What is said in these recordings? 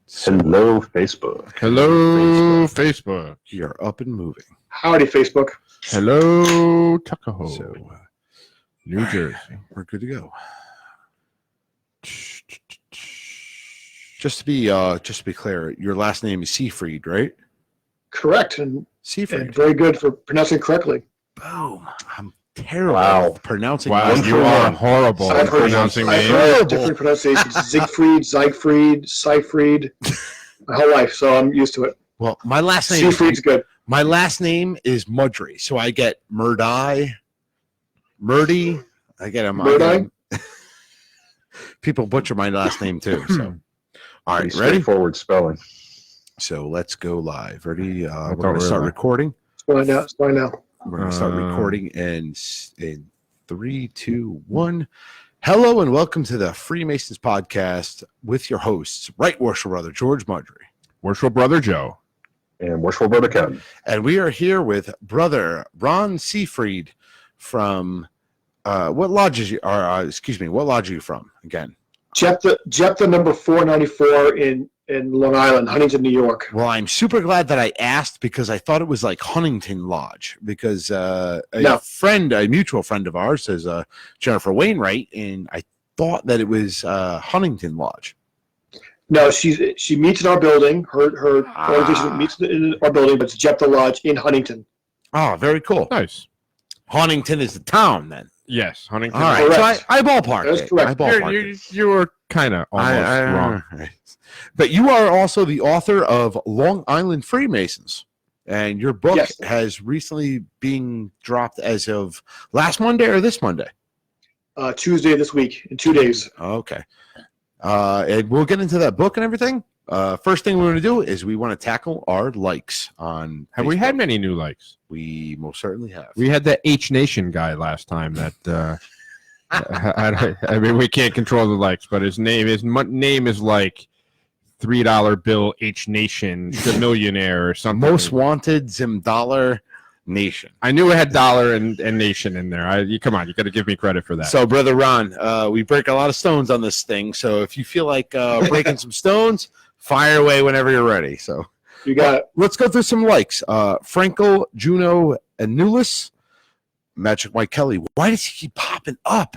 Hello, Facebook. Hello, Facebook. You're up and moving. Howdy, Facebook. Hello, Tuckahoe. So, New Jersey. we're good to go. Just to be clear, your last name is Seifried, right? Correct, and Seifried. very good for pronouncing it correctly. Boom. I'm terrible Wow. at pronouncing. Wow, names. you are horrible at pronouncing I've names. heard different pronunciations: Seifried, my whole life, so I'm used to it. Well, my last name. Seifried's good. My last name is Mudry, so I get Murdy. I get him. Murdy? People butcher my last name too. So, all right, Pretty ready? straightforward spelling. So let's go live. Ready? We're thought going we to were start live. recording. It's fine now. We're going to start recording in 3, 2, 1. Hello and welcome to the Freemasons podcast with your hosts, Right Worshipful Brother George Mudry. Worshipful Brother Joe. And worshipful brother Kevin. And we are here with Brother Ron Seifried from what lodge are you from again? Jephthah number 494 in Long Island, Huntington, New York. Well, I'm super glad that I asked because I thought it was like Huntington Lodge because a mutual friend of ours is Jennifer Wainwright, and I thought that it was Huntington Lodge. No, she meets in our building. Her organization meets in our building, but it's Jephthah Lodge in Huntington. Oh, very cool. Nice. Huntington is the town then. Yes, Huntington. All right, Correct. so I ballparked That's it. correct. I ballparked it. You were kind of almost wrong. Right. But you are also the author of Long Island Freemasons, and your book Yes. has recently been dropped as of last Monday or this Monday. Tuesday this week, in 2 days. Okay. And we'll get into that book and everything. First thing we're going to do is we want to tackle our likes on Have we Facebook. had many new likes? We most certainly have. We had that H Nation guy last time that I mean we can't control the likes, but his name is like $3 bill H Nation, the millionaire or something. Most wanted Zim-Dollar Nation. I knew it had dollar and nation in there. Come on, you got to give me credit for that. So, Brother Ron, we break a lot of stones on this thing. So if you feel like breaking some stones, fire away whenever you're ready. So You got it. let's go through some likes. Franco, Juno, and Nulis. Magic Mike Kelly. Why does he keep popping up?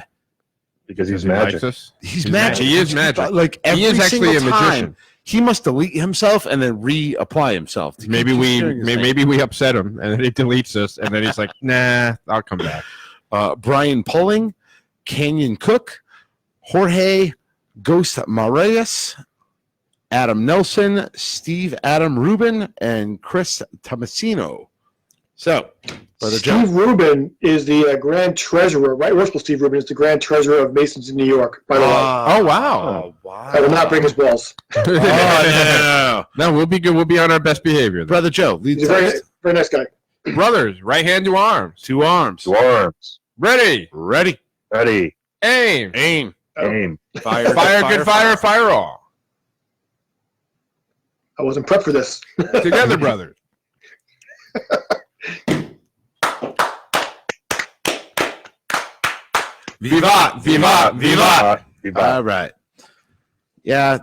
Because he's He likes magic. us. He's He's magic. He is magic. Like every He is actually a single time, magician. He must delete himself and then reapply himself. to Maybe keep we doing his thing. maybe we upset him and then he deletes us and then he's like, nah, I'll come back. Brian Pulling, Canyon Cook, Jorge Ghost Mareas, Adam Nelson, Steve Adam Rubin, and Chris Tomasino. So, Brother Joe. Steve Rubin is the Grand Treasurer, right? Worshipful Steve Rubin is the Grand Treasurer of Masons in New York, by the way. Oh wow. Oh, wow. I will not break his balls. no. No, we'll be good. We'll be on our best behavior. Then. Brother Joe, lead He's a very, very nice guy. Brothers, right hand to arms. two arms. Two arms. Ready. Ready. Ready. Aim. Aim. Aim. Fire. Fire, fire all. I wasn't prepped for this. Together, brothers. Vivat, vivat, vivat. All right. Yeah,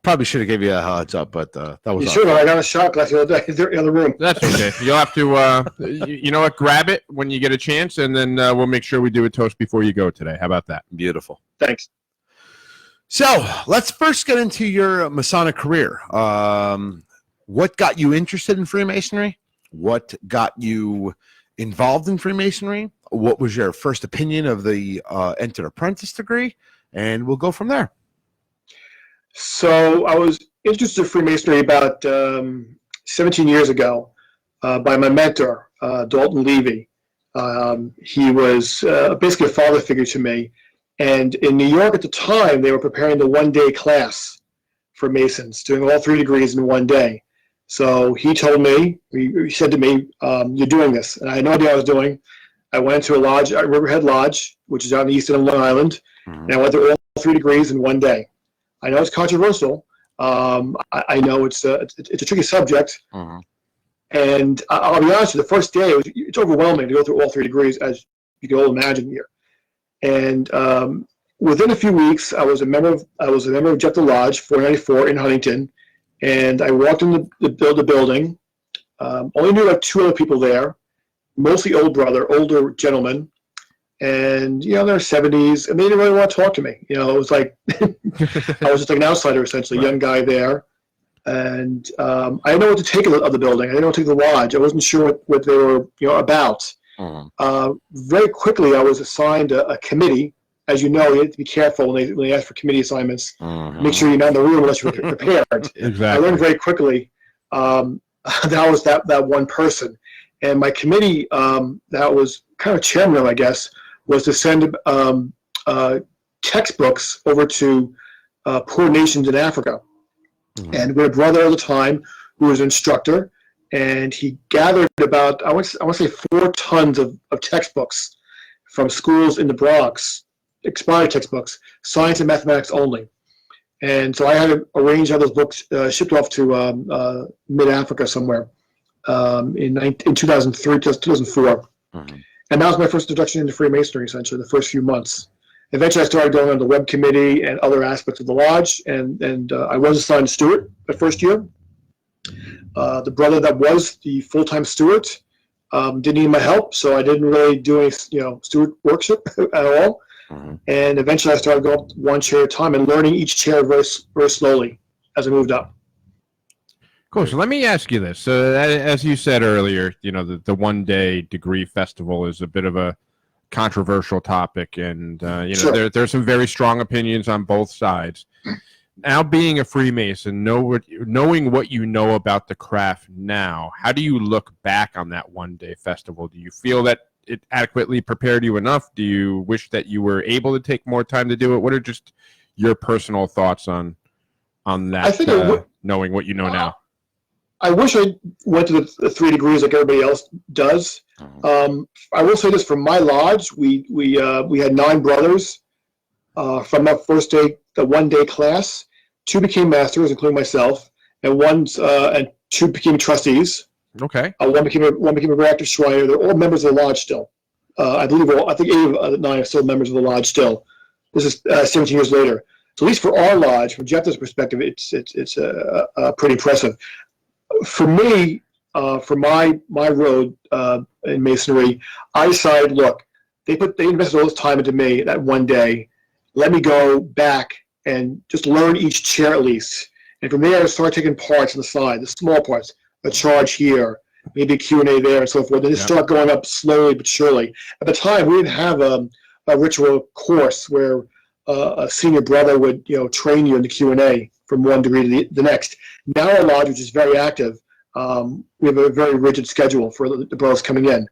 probably should have gave you a heads up, but that was You all should have. right. I got a shot glass the other day in the other room. That's okay. You'll have to, you know what? Grab it when you get a chance, and then we'll make sure we do a toast before you go today. How about that? Beautiful. Thanks. So let's first get into your Masonic career. What got you interested in Freemasonry? What got you involved in Freemasonry? What was your first opinion of the entered apprentice degree? And we'll go from there. So I was introduced to Freemasonry about 17 years ago by my mentor, Dalton Levy. He was basically a father figure to me. And in New York at the time, they were preparing the one-day class for Masons, doing all 3 degrees in one day. So he told me, he said to me, you're doing this. And I had no idea what I was doing. I went to a lodge, Riverhead Lodge, which is on the east end of Long Island, and I went through all 3 degrees in one day. I know it's controversial. I know it's a tricky subject. And I'll be honest with you, the first day, it's overwhelming to go through all 3 degrees, as you can all imagine here. And within a few weeks, I was a member of Jephthah Lodge 494 in Huntington, And I walked in the building. Only knew like 2 other people there, mostly older gentlemen. And, they're 70s, and they didn't really want to talk to me. It was like, I was just like an outsider, essentially, young guy there. And I didn't know what to take of the building. I didn't know what to take of the lodge. I wasn't sure what they were, about. Very quickly, I was assigned a committee. As you know, you have to be careful when they ask for committee assignments. Make sure you're not in the room unless you're prepared. Exactly. I learned very quickly that I was that one person. And my committee, that was kind of chairman of, I guess, was to send textbooks over to poor nations in Africa. And we had a brother at the time who was an instructor, and he gathered about, I want to say 4 tons of textbooks from schools in the Bronx, expired textbooks, science and mathematics only. And so I had to arrange how those books shipped off to mid-Africa somewhere in 2003, 2004. And that was my first introduction into Freemasonry, essentially, the first few months. Eventually, I started going on the web committee and other aspects of the lodge, and I was assigned steward the first year. The brother that was the full-time steward didn't need my help, so I didn't really do any, steward worship at all. And eventually, I started going up 1 chair at a time and learning each chair very, very slowly as I moved up. Cool. So let me ask you this. So as you said earlier, the one-day degree festival is a bit of a controversial topic, and Sure. there's some very strong opinions on both sides. Now, being a Freemason, knowing what you know about the craft now, how do you look back on that one-day festival? Do you feel that it adequately prepared you enough? Do you wish that you were able to take more time to do it? What are just your personal thoughts on that? I think knowing what you know now. I wish I went to the 3 degrees like everybody else does. I will say this: from my lodge, we had 9 brothers from that first day, the one-day class. 2 became masters, including myself, and 2 became trustees. Okay. One became a very active Shriner. They're all members of the lodge still. I think 8 of the 9 are still members of the lodge still. This is 17 years later. So at least for our lodge, from Jeff's perspective, it's pretty impressive. For me, for my road in Masonry, I decided, look, they invested all this time into me that one day. Let me go back and just learn each chair at least. And from there, I started taking parts on the side, the small parts, a charge here, maybe a Q&A there, and so forth. And just start going up slowly but surely. At the time, we didn't have a ritual course where a senior brother would train you in the Q&A from one degree to the next. Now our lodge, which is very active, we have a very rigid schedule for the brothers coming in.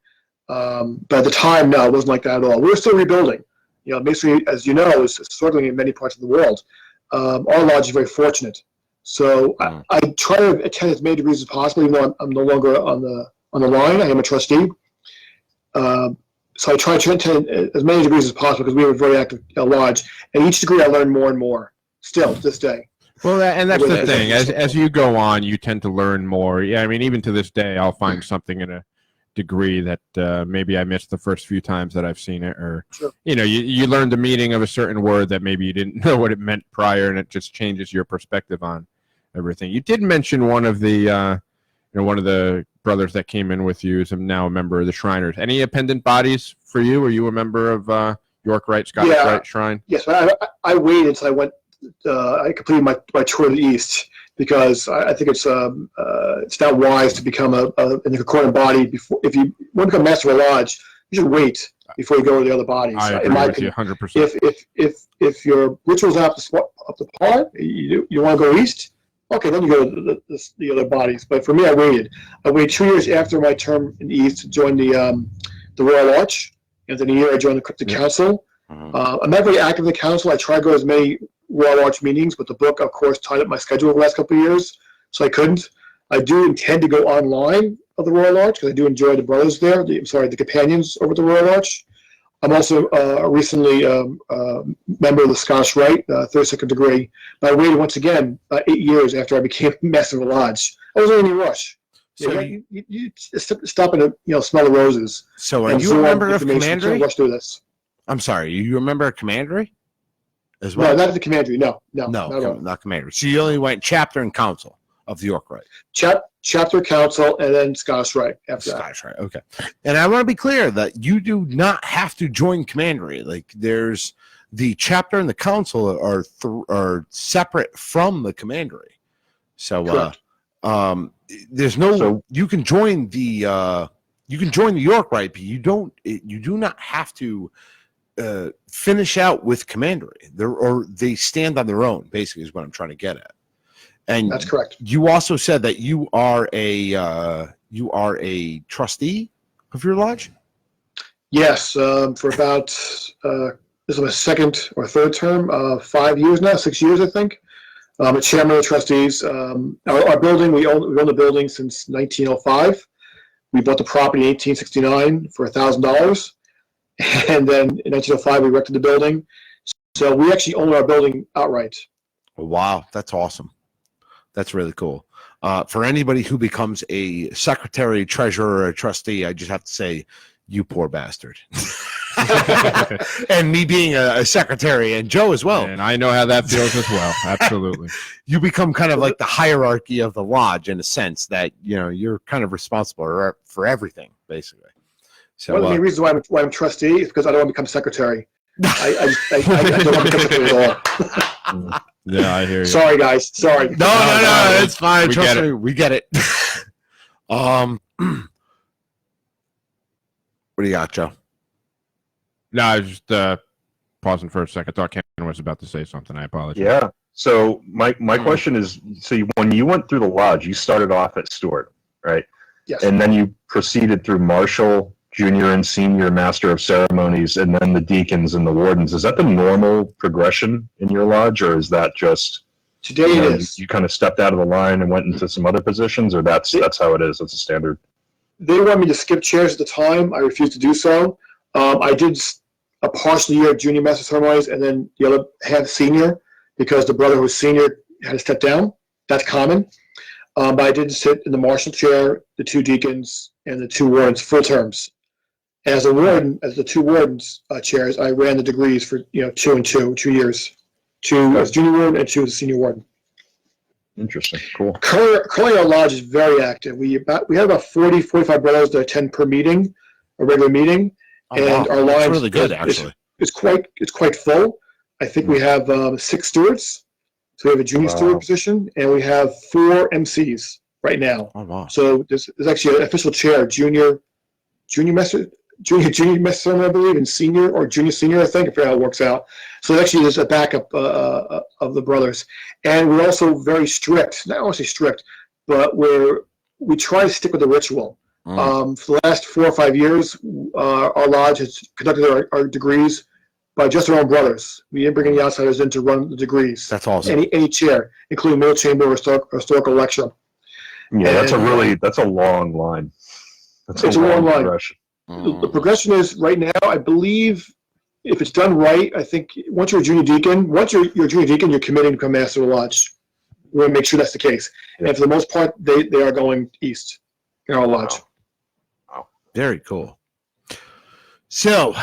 But at the time, no, it wasn't like that at all. We were still rebuilding. Masonry, as you know, is struggling in many parts of the world. Our lodge is very fortunate. So I try to attend as many degrees as possible, even though I'm no longer on the line. I am a trustee. So I try to attend as many degrees as possible because we have a very active lodge. And each degree I learn more and more still to this day. Well, and that's the thing. As you go on, you tend to learn more. Yeah, I mean, even to this day, I'll find something in a degree that maybe I missed the first few times that I've seen it, or Sure. You learn the meaning of a certain word that maybe you didn't know what it meant prior, and it just changes your perspective on everything. You did mention one of the one of the brothers that came in with you is now a member of the Shriners. Any appendant bodies for you? Were you a member of York Rite, Scottish Rite Shrine? Yes, I waited until I went. I completed my tour of the East because I think it's not wise to become an concordant body before. If you want to become master of a lodge, you should wait before you go to the other bodies. I agree in my with you opinion, 100%. If your ritual's up to par, you want to go east. Okay, then you go to the other bodies. But for me, I waited. I waited 2 years after my term in the East to join the Royal Arch, and then a year I joined the Council. I'm not very active in the Council. I try to go to as many Royal Arch meetings, but the book, of course, tied up my schedule the last couple of years, so I couldn't. I do intend to go online of the Royal Arch because I do enjoy the brothers there. The companions over at the Royal Arch. I'm also recently member of the Scottish Rite, 32nd degree. But I waited once again 8 years after I became master of the lodge. I wasn't in any rush. So you stop and smell the roses. So are you a member of Commandery? Rush through this. I'm sorry, you a member of Commandery as well? No, not the Commandery. No, not at all. Not Commandery. So you only went chapter and council. of the York Rite. Chapter council, and then Scottish Rite after that. Scottish Rite. Okay. And I want to be clear that you do not have to join Commandery. Like there's the chapter and the council are separate from the Commandery. So there's no you can join the York Rite, but you do not have to finish out with Commandery. They stand on their own, basically, is what I'm trying to get at. And that's correct. You also said that you are a trustee of your lodge. Yes, for about this is my second or third term, 5 years now, 6 years I think. I'm a chairman of the trustees. Our building, we own the building since 1905. We bought the property in 1869 for $1,000, and then in 1905 we erected the building. So we actually own our building outright. Wow, that's awesome. That's really cool. For anybody who becomes a secretary, treasurer, or a trustee, I just have to say, you poor bastard. And me being a secretary, and Joe as well. And I know how that feels as well. Absolutely. You become kind of like the hierarchy of the lodge in a sense that, you're kind of responsible for everything, basically. So one of the reasons why I'm trustee is because I don't want to become secretary. I don't want to become secretary at all. Yeah, I hear you. Sorry, guys. Sorry. No, it's fine. We Trust get me, it. we get it. What do you got, Joe? No, I was just pausing for a second. I thought Ken was about to say something. I apologize. Yeah. So my question is, when you went through the lodge, you started off at Steward, right? Yes. And then you proceeded through Marshal, Junior and Senior Master of Ceremonies, and then the deacons and the wardens. Is that the normal progression in your lodge, or is that just Today it is. you kind of stepped out of the line and went into some other positions, or that's how it is? That's a standard. They wanted me to skip chairs at the time. I refused to do so. I did a partial year of Junior Master of Ceremonies, and then the other half Senior, because the brother who was Senior had to step down. That's common. But I did sit in the Marshal chair, the two deacons, and the two wardens full terms. As a warden, as the two wardens chairs, I ran the degrees for 2 and 2 years. 2 as junior warden and 2 as a senior warden. Interesting. Cool. Currently, our lodge is very active. We have about 40, 45 brothers that attend per meeting, a regular meeting, and our lodge really good, actually. It's quite full. I think we have 6 stewards. So we have a junior steward position, and we have 4 MCs right now. Oh wow! So there's actually an official chair, junior master ceremony, I believe, and senior or junior senior, I think, I forget how it works out. So actually there's a backup of the brothers. And we're also very strict, not only strict, but we try to stick with the ritual. For the last 4 or 5 years, our lodge has conducted our degrees by just our own brothers. We didn't bring any outsiders in to run the degrees. That's awesome. Any chair, including middle chamber or historical lecture. Yeah, that's a long line. It's a long line. Progression. The progression is right now, I believe, if it's done right, I think once you're a junior deacon, you're committed to become master of the lodge. We want to make sure that's the case. Yeah. And for the most part, they are going east in our lodge. Wow. Very cool. So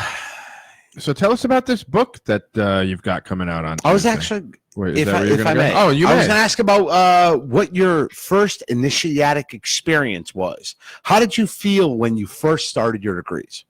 tell us about this book that you've got coming out on I was Tuesday. actually, Wait, is if that where I, you're if I gonna may, go? Oh, you I may. was going to ask about what your first initiatic experience was. How did you feel when you first started your degrees?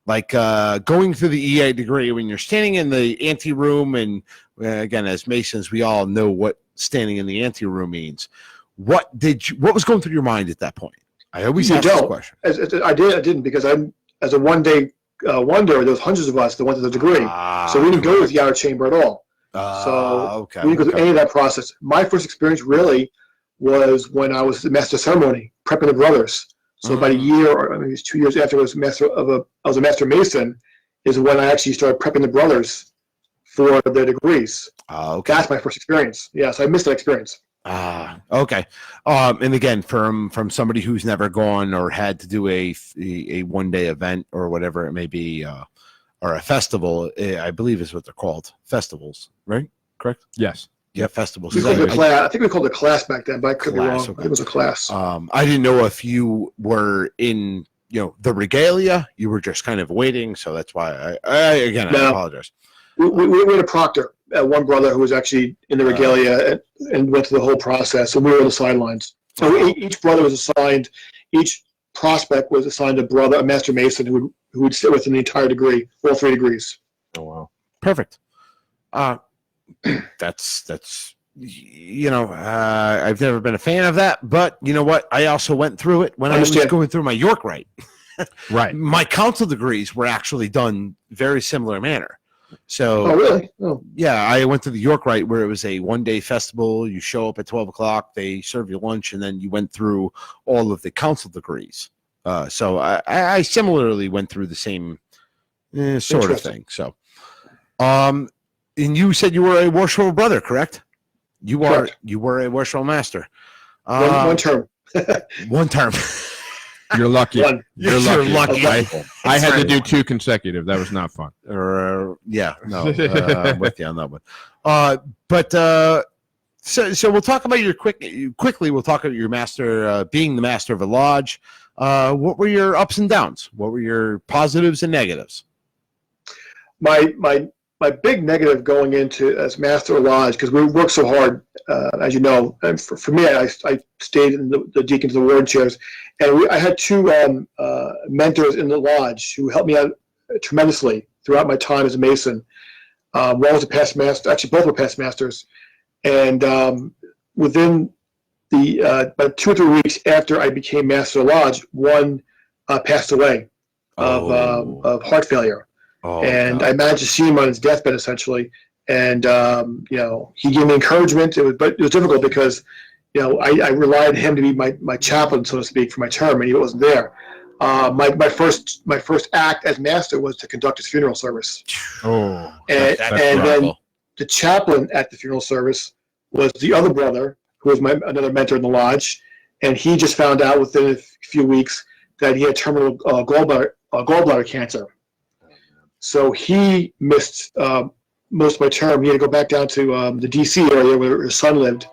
Like going through the EA degree, when you're standing in the ante room, and again, as Masons, we all know what standing in the ante room means. What was going through your mind at that point? I always ask this question. I didn't, because I'm as a one-day wonder. There was hundreds of us that went to the degree, so we didn't go to the outer chamber at all. Okay. We didn't go through any of that process. My first experience really was when I was the master of ceremony, prepping the brothers. So about a year, or maybe it's 2 years after I was a master mason, is when I actually started prepping the brothers for their degrees. Okay. That's my first experience. Yeah, so I missed that experience. Okay. And again, from somebody who's never gone or had to do a one-day event or whatever it may be, or a festival, I believe is what they're called, festivals, right? Correct? Yes. Yeah, festivals. I think we called it a class back then, but I could be wrong. Okay. It was a class. I didn't know if you were in, the regalia. You were just kind of waiting, so that's why I No. apologize. We had a proctor. one brother who was actually in the regalia and went through the whole process, and we were on the sidelines. So each brother was assigned, each prospect was assigned a master mason who would sit within the entire degree, all 3 degrees. Oh wow. Perfect. That's I've never been a fan of that, but you know what? I also went through it when I was going through my York Rite. Right. My council degrees were actually done very similar manner. So, Oh, really? Oh. Yeah, I went to the York Rite where it was a one-day festival. You show up at 12 o'clock, they serve you lunch, and then you went through all of the council degrees. So I similarly went through the same sort of thing. So, and you said you were a Warsaw brother, correct? You were a Warsaw master. One term. One term. You're lucky. You're lucky. lucky. I had to do 2 consecutive. That was not fun. I'm with you on that one. So we'll talk about quickly. We'll talk about your master, being the master of a lodge. What were your ups and downs? What were your positives and negatives? My big negative going into as master of lodge, because we work so hard, as you know. And for me, I stayed in the deacons and warden chairs, and I had 2 mentors in the lodge who helped me out tremendously throughout my time as a Mason. One was a past master, actually both were past masters, and within the about 2 or 3 weeks after I became master of lodge, one passed away of heart failure. And I managed to see him on his deathbed, essentially. And, he gave me encouragement. But it was difficult because, I relied on him to be my chaplain, so to speak, for my term, and he wasn't there. My first act as master was to conduct his funeral service. Oh, and then the chaplain at the funeral service was the other brother, who was another mentor in the lodge. And he just found out within a few weeks that he had terminal gallbladder cancer. So he missed most of my term. He had to go back down to the D.C. area where his son lived.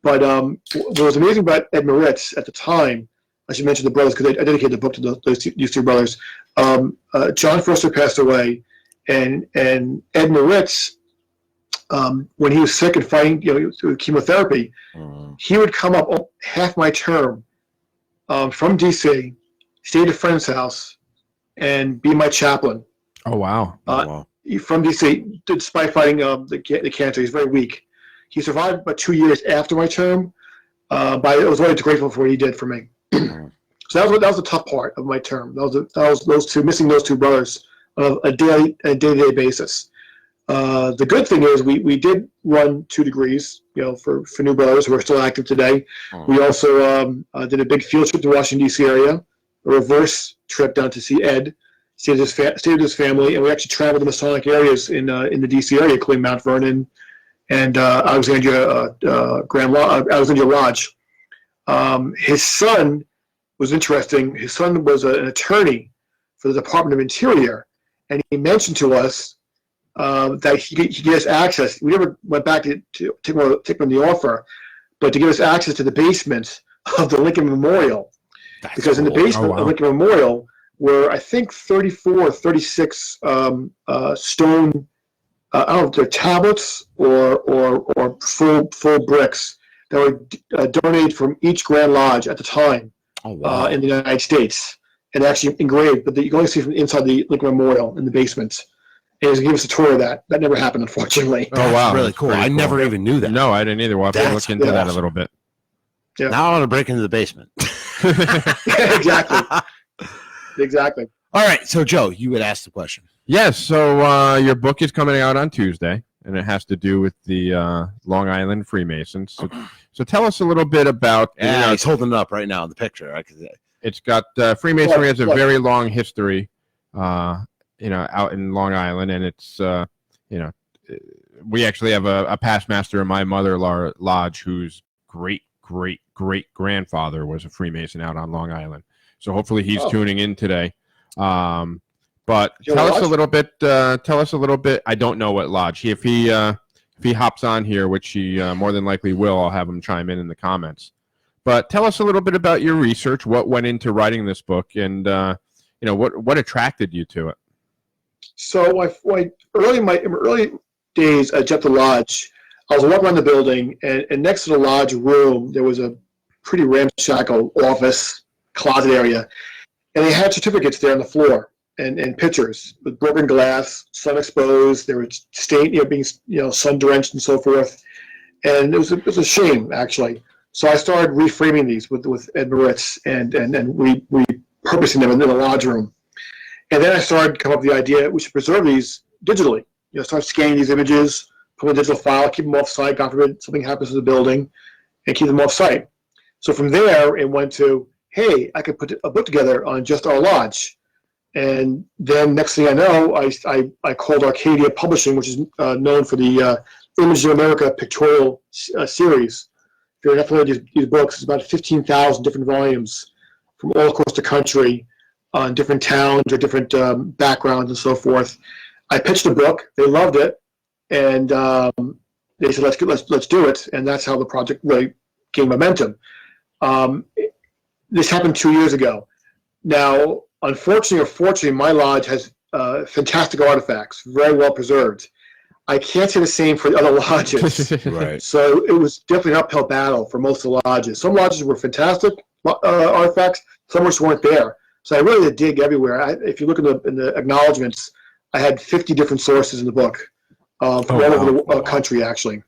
But what was amazing about Ed Moritz at the time, I should mention the brothers because I dedicated the book to these 2 brothers. John Foster passed away, and Ed Moritz, when he was sick and fighting through chemotherapy, he would come up half my term from D.C., stay at a friend's house, and be my chaplain. Oh, wow. From D.C., despite fighting the cancer, he's very weak. He survived about 2 years after my term, but I was always grateful for what he did for me. So that was the tough part of my term. That was those 2, missing those 2 brothers on a day-to-day basis. The good thing is we did run 2 degrees, for new brothers who are still active today. We also did a big field trip to Washington, D.C. area, a reverse trip down to see Ed. Stayed with his family, and we actually traveled to Masonic areas in the D.C. area, including Mount Vernon and Alexandria Lodge. His son was interesting. His son was an attorney for the Department of Interior, and he mentioned to us that he gave us access. We never went back to take him on the offer, but to give us access to the basement of the Lincoln Memorial, because in the basement of Lincoln Memorial were, I think, 34 or 36 stone, I don't know if they're tablets or full bricks that were donated from each Grand Lodge at the time in the United States, and actually engraved, but you can only see from inside the Lincoln Memorial in the basement. And he gave us a tour of that. That never happened, unfortunately. Oh, wow. Really cool. I never even knew that. No, I didn't either. We'll have to look into that a little bit. Yeah. Now I want to break into the basement. Exactly. All right. So, Joe, you would ask the question. Yes. So your book is coming out on Tuesday, and it has to do with the Long Island Freemasons. So tell us a little bit about. He's holding it up right now in the picture. It's got Freemasonry has a very long history, out in Long Island, and it's we actually have a past master in my mother lodge whose great grandfather was a Freemason out on Long Island. So hopefully he's tuning in today. But tell us a little bit. I don't know what lodge. If he hops on here, which he more than likely will, I'll have him chime in the comments. But tell us a little bit about your research, what went into writing this book, and what attracted you to it. So in my early days at the lodge, I was walking around the building, and next to the lodge room, there was a pretty ramshackle office, closet area, and they had certificates there on the floor and pictures with broken glass, sun exposed. They were stained, being sun drenched and so forth. And it was a shame, actually. So I started reframing these with Ed Moritz and repurposing them in the lodge room. And then I started coming up with the idea we should preserve these digitally. Start scanning these images, put them in a digital file, keep them off site. God forbid something happens to the building, and keep them off site. So from there, it went to, hey, I could put a book together on just our lodge. And then next thing I know, I called Arcadia Publishing, which is known for the Images of America pictorial series. If you're not familiar with these books, it's about 15,000 different volumes from all across the country on different towns or different backgrounds and so forth. I pitched a book. They loved it. And they said, let's do it. And that's how the project really gained momentum. This happened 2 years ago. Now, unfortunately or fortunately, my lodge has fantastic artifacts, very well preserved. I can't say the same for the other lodges. Right. So it was definitely an uphill battle for most of the lodges. Some lodges were fantastic artifacts, some just weren't there. So I really had to dig everywhere. If you look in the acknowledgments, I had 50 different sources in the book from all over the country, actually.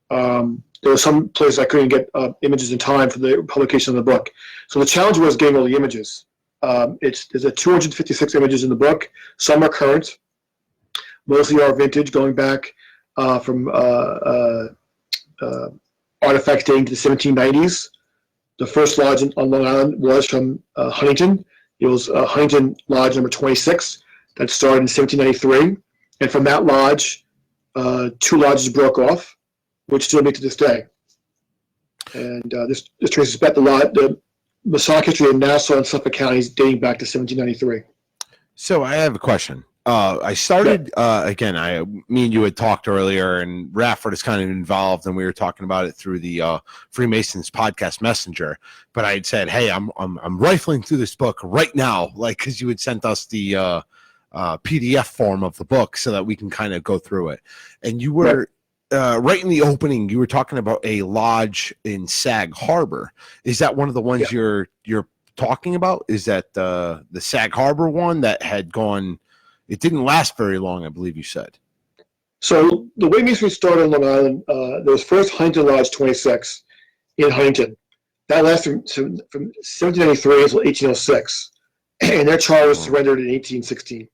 There were some places I couldn't get images in time for the publication of the book. So the challenge was getting all the images. There's 256 images in the book. Some are current. Mostly are vintage, going back from artifacts dating to the 1790s. The first lodge on Long Island was from Huntington. It was Huntington Lodge number 26 that started in 1793. And from that lodge, 2 lodges broke off, which still meet to this day. And this traces back the Masonic history of Nassau and Suffolk counties dating back to 1793. So I have a question. I started, me and you had talked earlier, and Rafford is kind of involved, and we were talking about it through the Freemasons podcast messenger. But I had said, hey, I'm rifling through this book right now, because you had sent us the PDF form of the book so that we can kind of go through it. And you were right in the opening, you were talking about a lodge in Sag Harbor. Is that one of the ones you're talking about? Is that the Sag Harbor one that had gone? It didn't last very long, I believe you said. So the way Masonry started on Long Island, there was first Huntington Lodge 26 in Huntington. That lasted from 1793 until 1806, and their charter was surrendered in 1816.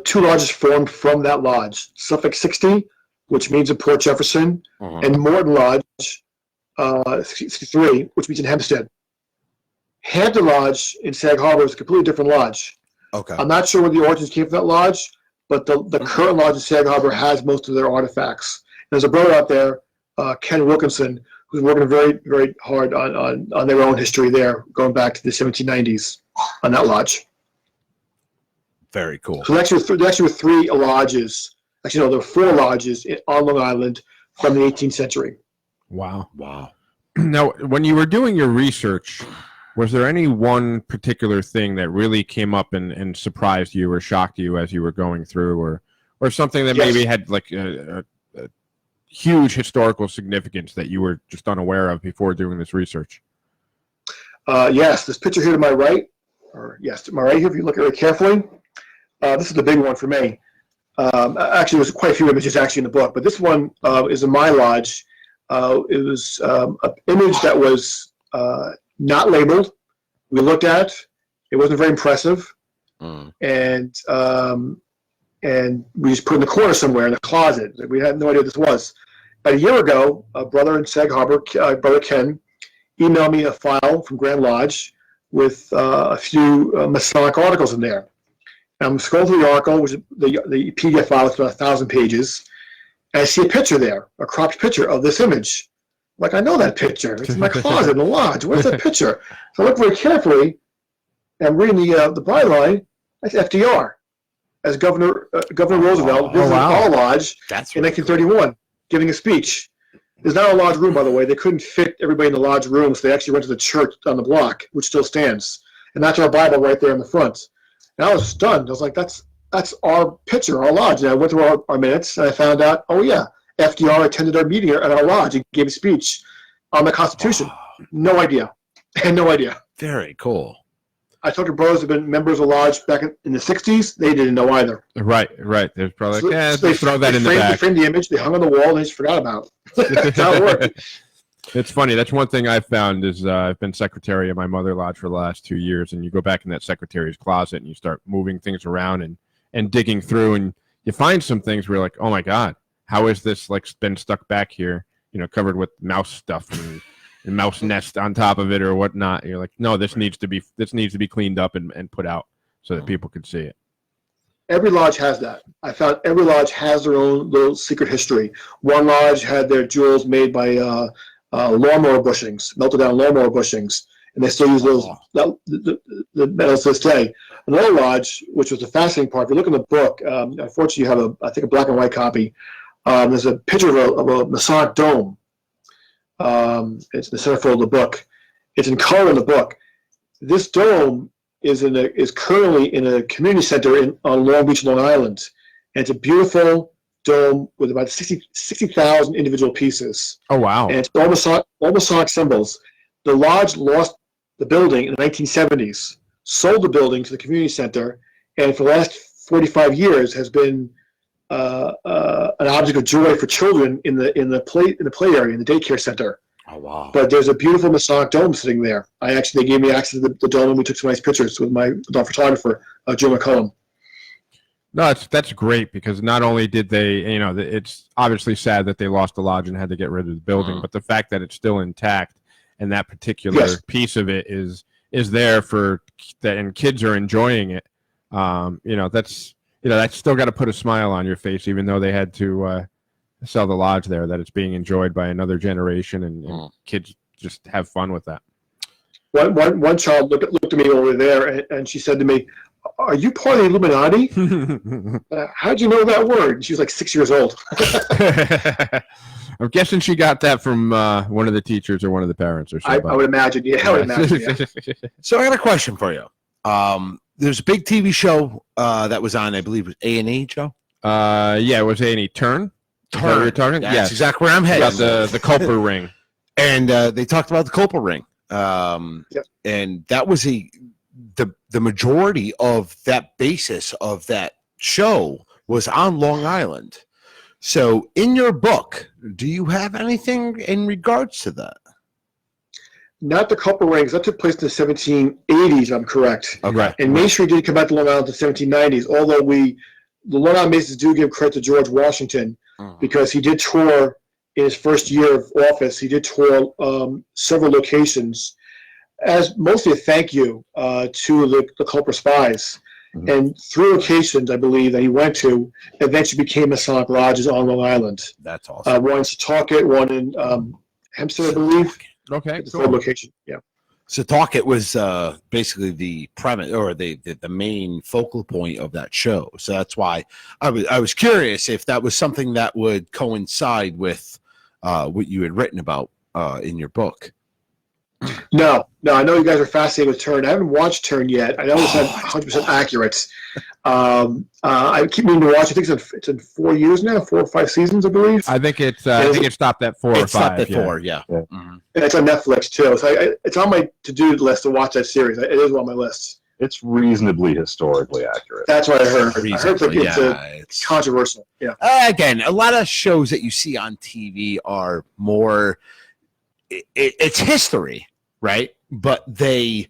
2 lodges formed from that lodge: Suffolk 60, which means in Port Jefferson, and Morton Lodge 63, which means in Hempstead. Hampton Lodge in Sag Harbor is a completely different lodge. Okay. I'm not sure where the origins came from that lodge, but the current lodge in Sag Harbor has most of their artifacts. There's a brother out there, Ken Wilkinson, who's working very, very hard on their own history there, going back to the 1790s on that lodge. Very cool. So there actually were 3 lodges. Actually, no, there were 4 lodges on Long Island from the 18th century. Wow. Now, when you were doing your research, was there any one particular thing that really came up and surprised you or shocked you as you were going through, or something that maybe had like a huge historical significance that you were just unaware of before doing this research? Yes, this picture here to my right, to my right here, if you look at it carefully, this is the big one for me. Actually, there's quite a few images actually in the book, but this one is in my lodge. It was an image that was not labeled. We looked at it. It wasn't very impressive. And we just put it in the corner somewhere in the closet. We had no idea what this was. About a year ago, a brother in Sag Harbor, Brother Ken, emailed me a file from Grand Lodge with a few Masonic articles in there. And I'm scrolling through the article, which is the PDF file is about 1,000 pages, and I see a picture there, a cropped picture of this image. Like, I know that picture. It's in my closet in the lodge. Where's that picture? So I look very carefully, and I'm reading the byline. That's FDR as Governor Roosevelt visited our lodge in 1931, giving a speech. There's not a lodge room, by the way. They couldn't fit everybody in the lodge room, so they actually went to the church on the block, which still stands. And that's our Bible right there in the front. And I was stunned. I was like, that's that's our picture, our lodge. And I went through our minutes, and I found out, oh yeah, FDR attended our meeting at our lodge and gave a speech on the Constitution. No idea. I had no idea. Very cool. I talked to brothers who have been members of the lodge back in the 60s. They didn't know either. Right. There's probably So like, they throw that in the They back. framed the image, they hung on the wall, and they just forgot about it. That's how it worked. It's funny. That's one thing I've found is I've been secretary of my mother lodge for the last 2 years, and you go back in that secretary's closet and you start moving things around and digging through, and you find some things where you're like, oh my God, how is this like been stuck back here, covered with mouse stuff and mouse nest on top of it or whatnot. You're like, no, this needs to be cleaned up and put out so that people can see it. Every lodge has that. I found every lodge has their own little secret history. One lodge had their jewels made by lawnmower bushings, melted down lawnmower bushings, and they still use those the metals to this day. Another lodge, which was the fascinating part, if you look in the book, unfortunately you have I think a black and white copy. There's a picture of a Masonic dome. It's in the centerfold of the book. It's in color in the book. This dome is currently in a community center on Long Beach, Long Island. And it's a beautiful dome with about 60,000 individual pieces. Oh, wow. And it's all Masonic symbols. The lodge lost the building in the 1970s, sold the building to the community center, and for the last 45 years has been an object of joy for children in the play area, in the daycare center. Oh, wow. But there's a beautiful Masonic dome sitting there. They gave me access to the dome, and we took some nice pictures with our photographer, Joe McCullum. No, that's great because not only did they, it's obviously sad that they lost the lodge and had to get rid of the building, but the fact that it's still intact and that particular piece of it is there for that, and kids are enjoying it. That's still got to put a smile on your face, even though they had to sell the lodge there. That it's being enjoyed by another generation, and kids just have fun with that. One child looked at me over there, and she said to me, "Are you part of the Illuminati?" How'd you know that word? And she was like 6 years old. I'm guessing she got that from one of the teachers or one of the parents or something. I would imagine. Yeah, I would imagine. Yeah. So I got a question for you. There's a big TV show that was on, I believe, it was A&E, Joe? Yeah, it was A&E. Turn? Is that what you're talking? That's yes. exactly where I'm headed. About the Culper ring. And they talked about the Culper ring. And that was the majority of that basis of that show was on Long Island. So in your book, do you have anything in regards to that? Not the Culper rings. That took place in the 1780s, I'm correct. Okay. And Masonry did come back to Long Island in the 1790s, although the Long Island Masons do give credit to George Washington because he did tour in his first year of office. He did tour several locations as mostly a thank you to the Culper spies. Mm-hmm. And 3 locations, I believe, that he went to eventually became Masonic lodges on Long Island. That's awesome. One in Setauket, one in Hempstead, I believe. Okay, The cool. third location, yeah. Setauket was basically the premise or the main focal point of that show. So that's why I was curious if that was something that would coincide with what you had written about in your book. No, I know you guys are fascinated with Turn. I haven't watched Turn yet. I know it's not 100% accurate. I keep meaning to watch. I think it's in 4 years now, 4 or 5 seasons, I believe. I think it stopped at 4 or 5. Stopped at 4, yeah. Mm-hmm. And it's on Netflix too. So it's on my to-do list to watch that series. It is on my list. It's reasonably historically accurate. That's what I heard. I heard it's controversial. Yeah. Again, a lot of shows that you see on TV are more. It's history, right? But they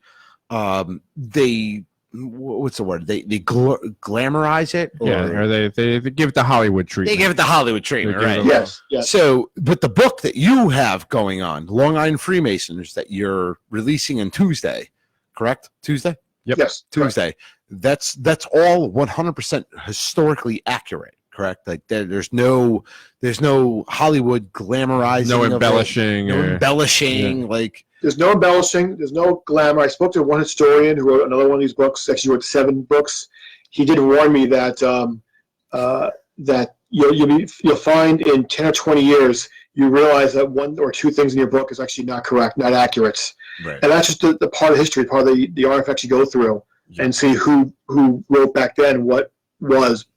what's the word? They glamorize it. Or they give it the Hollywood treatment. They give it the Hollywood treatment, right? Yes. So, but the book that you have going on, Long Island Freemasons, that you're releasing on Tuesday, correct? Tuesday? Yep. Yes. Tuesday. Correct. That's all 100% historically accurate, correct? Like there's no Hollywood glamorizing, no embellishing, like. There's no embellishing. There's no glamour. I spoke to one historian who wrote another one of these books. Actually, wrote 7 books. He did warn me that that you'll find in 10 or 20 years you realize that 1 or 2 things in your book is actually not correct, not accurate. Right. And that's just the part of history, part of the artifacts you go through and see who wrote back then what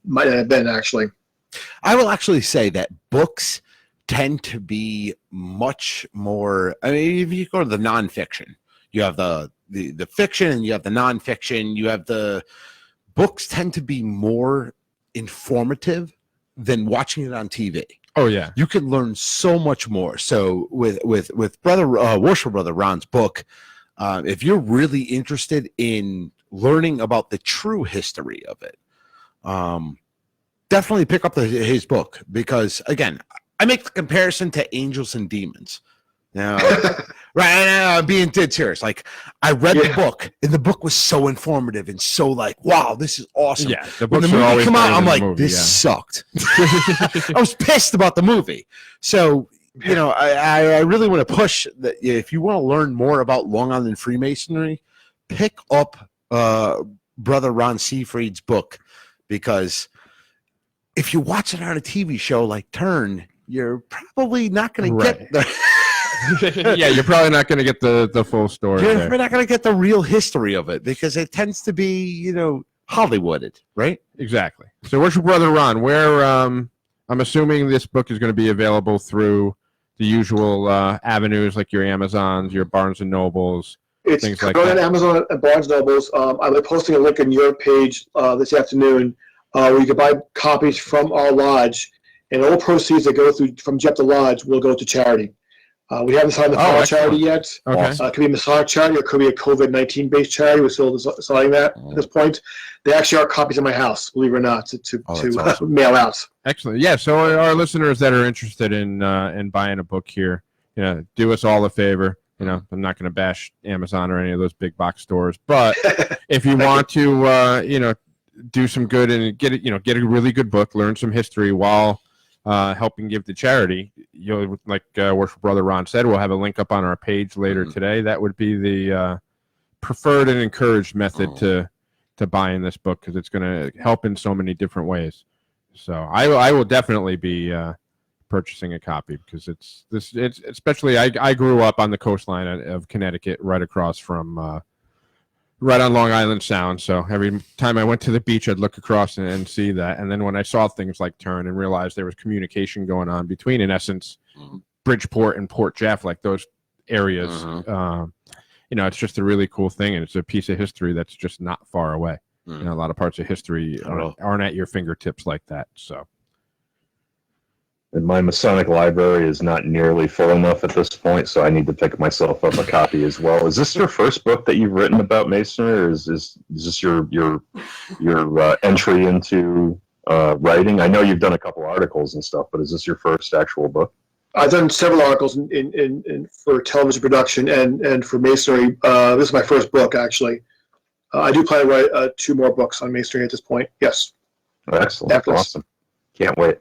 might have been actually. I will actually say that books tend to be much more. I mean, if you go to the nonfiction, you have the fiction, and you have the nonfiction. You have the books tend to be more informative than watching it on TV. Oh yeah, You can learn so much more. So with Worship Brother Ron's book, if you're really interested in learning about the true history of it, definitely pick up his book, because again, I make the comparison to Angels and Demons. Now, right now, I'm being dead serious. Like, I read the book, and the book was so informative and so like, wow, this is awesome. yeah. The When books the are movie always came out, better I'm than the like, movie, this yeah. sucked. I was pissed about the movie. So, you know, I really want to push that if you want to learn more about Long Island Freemasonry, pick up Brother Ron Seifried's book, because if you watch it on a TV show like Turn, you're probably not going to get the Yeah, you're probably not going to get the full story. you're there. not going to get the real history of it, because it tends to be, you know, Hollywooded, right? Exactly. So, what's your brother Ron? Where I'm assuming this book is going to be available through the usual avenues, like your Amazons, your Barnes and Nobles. It's Things like going on that. Amazon and Barnes Nobles. I'll be posting a link on your page this afternoon where you can buy copies from our lodge, and all proceeds that go through from Jeff the Lodge will go to charity. We haven't signed the final excellent. charity yet. Okay. It could be a Masonic charity, or it could be a COVID-19 based charity. We're still deciding that at this point. They actually are copies in my house, believe it or not, to that's awesome. mail out. Excellent. Yeah. So, our listeners that are interested in buying a book here, you know, do us all a favor. You know, I'm not going to bash Amazon or any of those big box stores, but if you want to, you know, do some good and get a really good book, learn some history while helping give to charity, like Worship Brother Ron said, we'll have a link up on our page later today. That would be the preferred and encouraged method to buying this book, because it's going to help in so many different ways. So I will definitely be purchasing a copy, because it's especially I grew up on the coastline of Connecticut, right across from right on Long Island Sound. So every time I went to the beach, I'd look across and see that. And then when I saw things like Turn and realized there was communication going on between, in essence, Bridgeport and Port Jeff, like those areas, you know, it's just a really cool thing, and it's a piece of history that's just not far away. You know, a lot of parts of history aren't at your fingertips like that. So. And my Masonic library is not nearly full enough at this point, so I need to pick myself up a copy as well. Is this your first book that you've written about Masonry, or is this your entry into writing? I know you've done a couple articles and stuff, but is this your first actual book? I've done several articles in for television production and for Masonry. This is my first book, actually. I do plan to write 2 more books on Masonry at this point. Yes. Excellent. Definitely. Awesome. Can't wait.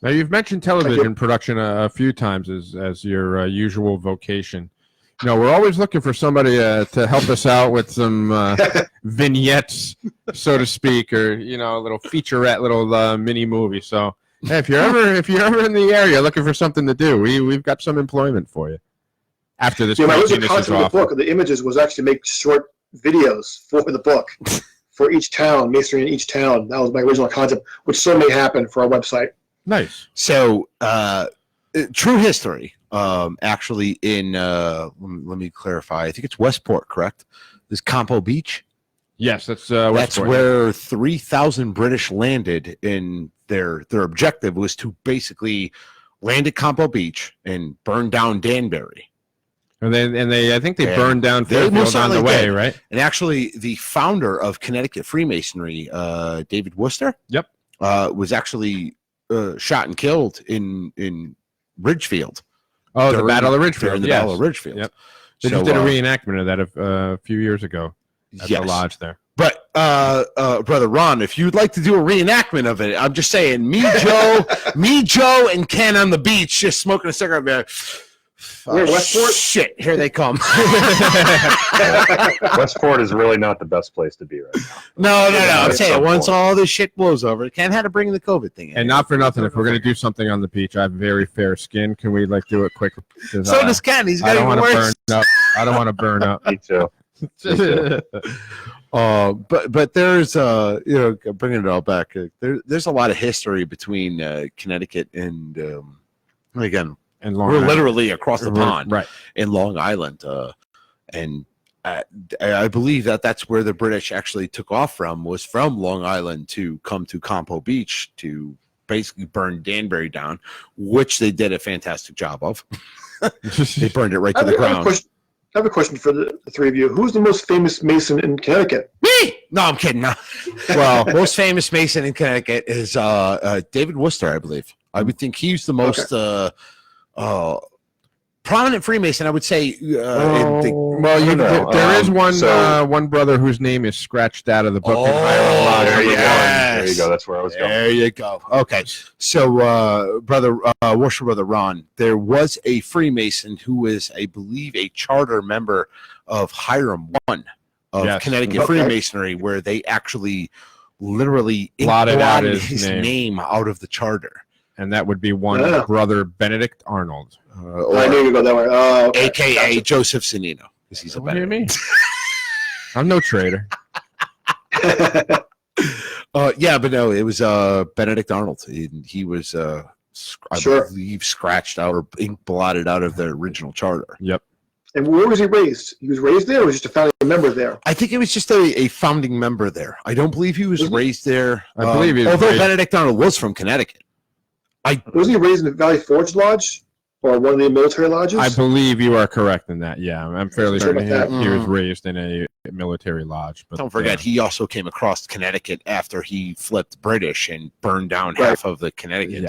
Now, you've mentioned television production a few times as your usual vocation. You know, we're always looking for somebody to help us out with some vignettes, so to speak, or, you know, a little featurette, little mini movie. So, hey, if you're ever in the area looking for something to do, we've got some employment for you. After this, my original craziness is concept of the off. book, the images, was actually to make short videos for the book for each town, Masonry in each town. That was my original concept, which still may happen for our website. Nice. So, true history. Actually, in let me clarify. I think it's Westport, correct? This Campo Beach. Yes, that's That's where 3,000 British landed. In their objective was to basically land at Campo Beach and burn down Danbury. And they I think they And burned down they Fairfield most on the certainly way, did. right? And actually, the founder of Connecticut Freemasonry, David Worcester, was actually shot and killed in Ridgefield. Oh, the Battle of Ridgefield. During the Yes. Battle of Ridgefield. Yep. They just did a reenactment of that a few years ago at the lodge there. But Brother Ron, if you'd like to do a reenactment of it, I'm just saying, me, Joe, and Ken on the beach, just smoking a cigarette. Man, We're in Westport? Shit, here they come. Westport is really not the best place to be right now. No. I'm At saying, some once point. all this shit blows over, Ken had to bring the COVID thing in. And not for nothing, if we're going to do something on the beach, I have very fair skin. Can we do it quick? So does Ken. He's I got don't even want to worse. burn up. I don't want to burn up. Me too. But there's bringing it all back. There's a lot of history between Connecticut and again, And Long we're Island. literally across the pond Right. in Long Island, and I believe that's where the British actually took off from, was from Long Island to come to Campo Beach to basically burn Danbury down, which they did a fantastic job of. They burned it right to the ground. I have a question for the three of you. Who's the most famous Mason in Connecticut? Me? No, I'm kidding. No. Well, most famous Mason in Connecticut is David Worcester, I believe. I would think he's the most prominent Freemason, I would say. There is one brother whose name is scratched out of the book. There you go. That's where I was going. There you go. Okay. So, Worcester brother Ron, there was a Freemason who was, I believe, a charter member of Hiram I of Connecticut Freemasonry, where they actually literally blotted out his name out of the charter. And that would be one brother Benedict Arnold. I knew you'd go that way. Oh, okay. AKA Joseph Sanino. Because he's a What do you mean? I'm no traitor. Yeah, but no, it was Benedict Arnold. He was, I believe, scratched out or ink blotted out of the original charter. Yep. And where was he raised? He was raised there, or was he just a founding member there? I think it was just a founding member there. I don't believe he was raised there. I believe he was although raised- Benedict Arnold was from Connecticut. Wasn't he raised in the Valley Forge Lodge or one of the military lodges? I believe you are correct in that. Yeah, I'm fairly Sure certain about he was raised in a military lodge. But Don't forget, he also came across Connecticut after he flipped British and burned down half of the Connecticut.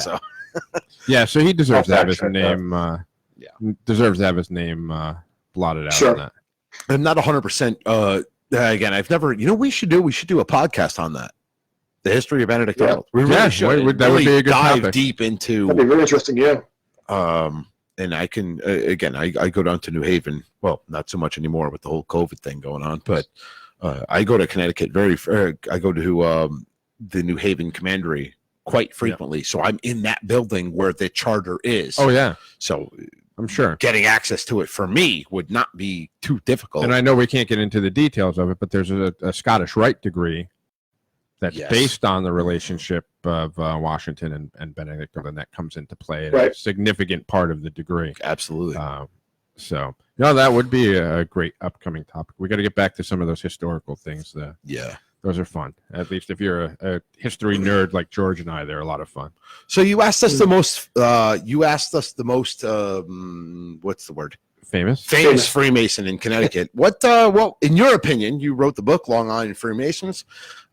Yeah. So so he deserves to have his fact check name. Deserves to have his name blotted out. Sure. On that. I'm not 100%. Again, I've never. We should do a podcast on that. The history of Benedict Arnold. We really should. That would be a good dive topic. deep into. That'd be very interesting, yeah. And I can again. I go down to New Haven. Well, not so much anymore with the whole COVID thing going on, but I go to Connecticut I go to the New Haven Commandery quite frequently. So I'm in that building where the charter is. Oh yeah, So I'm sure. getting access to it for me would not be too difficult. And I know we can't get into the details of it, but there's a Scottish Rite degree that's based on the relationship of Washington and Benedict, and that comes into play at a significant part of the degree. Absolutely. So, that would be a great upcoming topic. We got to get back to some of those historical things. Those are fun. At least if you're a history nerd like George and I, they're a lot of fun. So you asked us the most. What's the word? Famous Freemason in Connecticut. Well, in your opinion, you wrote the book Long Island Freemasons.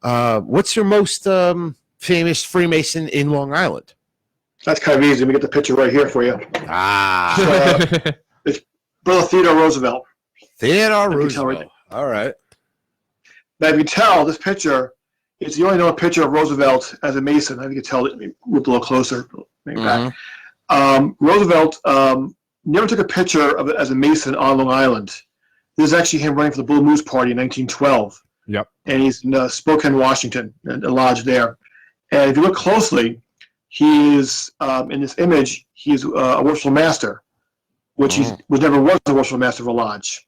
What's your most famous Freemason in Long Island? That's kind of easy. Let me get the picture right here for you. It's Brother Theodore Roosevelt. Theodore can tell Roosevelt. right- All right. Now, if you tell, this picture, it's the only known picture of Roosevelt as a Mason. I think you can tell it. Move a little closer. Maybe back. Roosevelt never took a picture of it as a Mason on Long Island. This is actually him running for the Bull Moose Party in 1912. Yep. And he's in Spokane, Washington, and a lodge there. And if you look closely, he is, in this image, he's a worshipful master, which he never was a worshipful master of a lodge.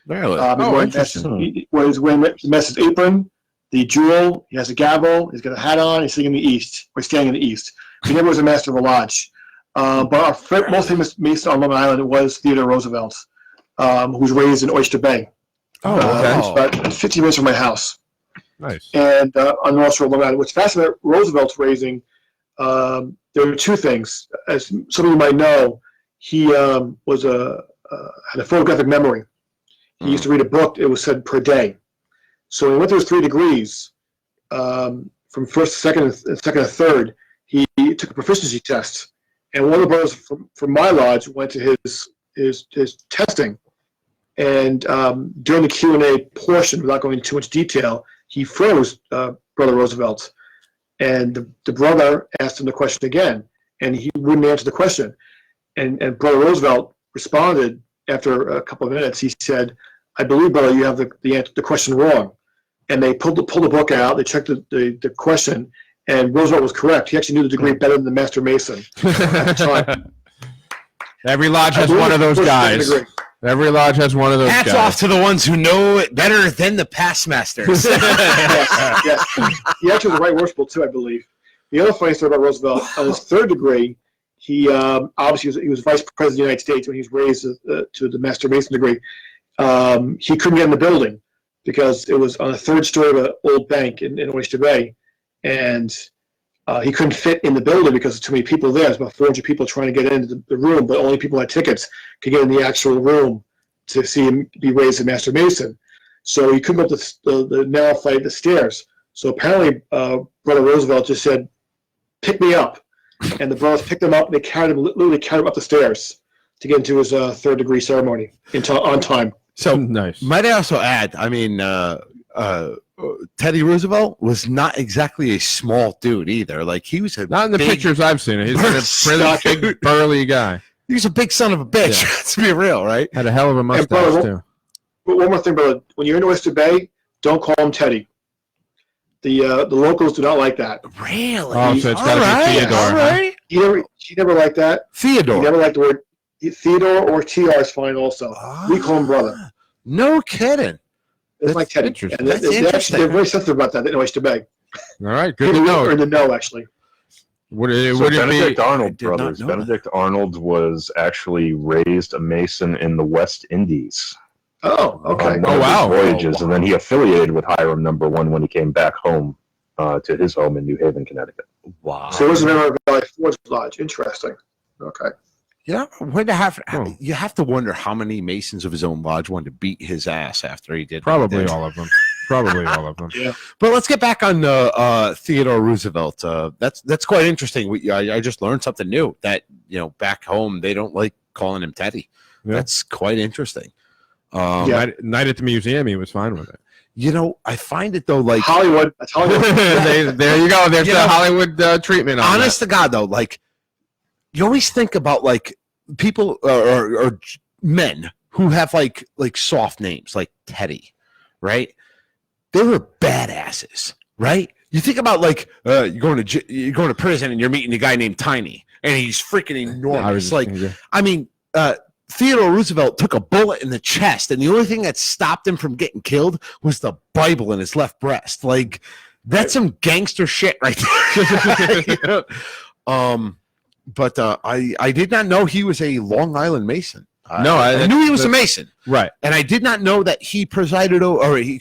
Really? Interesting. He's wearing the master's apron, the jewel, he has a gavel, he's got a hat on, he's sitting in the east, or standing in the east. He never was a master of a lodge. But our most famous Mason on Long Island was Theodore Roosevelt, who was raised in Oyster Bay. It's about 15 minutes from my house. Nice. And on the North Shore of Long Island. What's fascinating about Roosevelt's raising, there were two things. As some of you might know, he had a photographic memory. He used to read a book, it was said per day. So when he went through his 3 degrees, from first to second and second to third, he took a proficiency test. And one of the brothers from my lodge went to his testing. And during the Q&A portion, without going into too much detail, he froze Brother Roosevelt. And the brother asked him the question again, and he wouldn't answer the question. And Brother Roosevelt responded after a couple of minutes. He said, "I believe, brother, you have the question wrong." And they pulled the book out. They checked the question, and Roosevelt was correct. He actually knew the degree better than the Master Mason at the time. Every lodge has one of those guys. Every lodge has one of those Hats guys. off to the ones who know it better than the past masters. Yes. He actually was a right worshipful too, I believe. The other funny story about Roosevelt, on his third degree, he obviously he was vice president of the United States when he was raised to the Master Mason degree. He couldn't get in the building because it was on the third story of an old bank in Oyster Bay, and he couldn't fit in the building because there's too many people there. There's about 400 people trying to get into the room, but only people who had tickets could get in the actual room to see him be raised as Master Mason. So he couldn't go up the narrow flight of the stairs. So apparently, Brother Roosevelt just said, "Pick me up," and the brothers picked him up. And they literally carried him up the stairs to get into his third degree ceremony on time. So Nice. might I also add? I mean, Teddy Roosevelt was not exactly a small dude either. Like he was Not in the pictures I've seen. He's a pretty big, burly guy. He was a big son of a bitch. Yeah. Let's be real, right? Had a hell of a mustache too. But one more thing, brother. When you're in Oyster Bay, don't call him Teddy. The locals do not like that. Really? Oh, so it's got to be Theodore. All right. He never liked that. He Theodore. never liked the word Theodore, or TR is fine also. We call him brother. No kidding. It's like Teddy. interesting. And That's interesting. they're very sensitive about that in Oyster Bay. All right, good to People know. are in the know, actually. Would it, So would it Benedict be? Arnold did not brothers. know Benedict Arnold was actually raised a Mason in the West Indies. Oh, okay. On one Oh, of wow. his voyages, and then he affiliated with Hiram No. 1 when he came back home to his home in New Haven, Connecticut. Wow. So he was a member of Valley Forge Lodge. Interesting. Okay. Yeah, you have to wonder how many Masons of his own lodge wanted to beat his ass after he did. Probably that. all of them. Probably all of them. Yeah. But let's get back on Theodore Roosevelt. That's quite interesting. I just learned something new that back home they don't like calling him Teddy. Yeah. That's quite interesting. Yeah. Night at the museum, he was fine with it. I find it though, like Hollywood. That's Hollywood. There you go. There's the Hollywood treatment on honest to God though, like you always think about like people or men who have like soft names like Teddy, right? They were badasses, right? You think about like you're going to prison and you're meeting a guy named Tiny and he's freaking enormous. Theodore Roosevelt took a bullet in the chest, and the only thing that stopped him from getting killed was the Bible in his left breast. Like that's some gangster shit right there. But I did not know he was a Long Island Mason. No, I knew he was a Mason, right. and I did not know that he presided over. He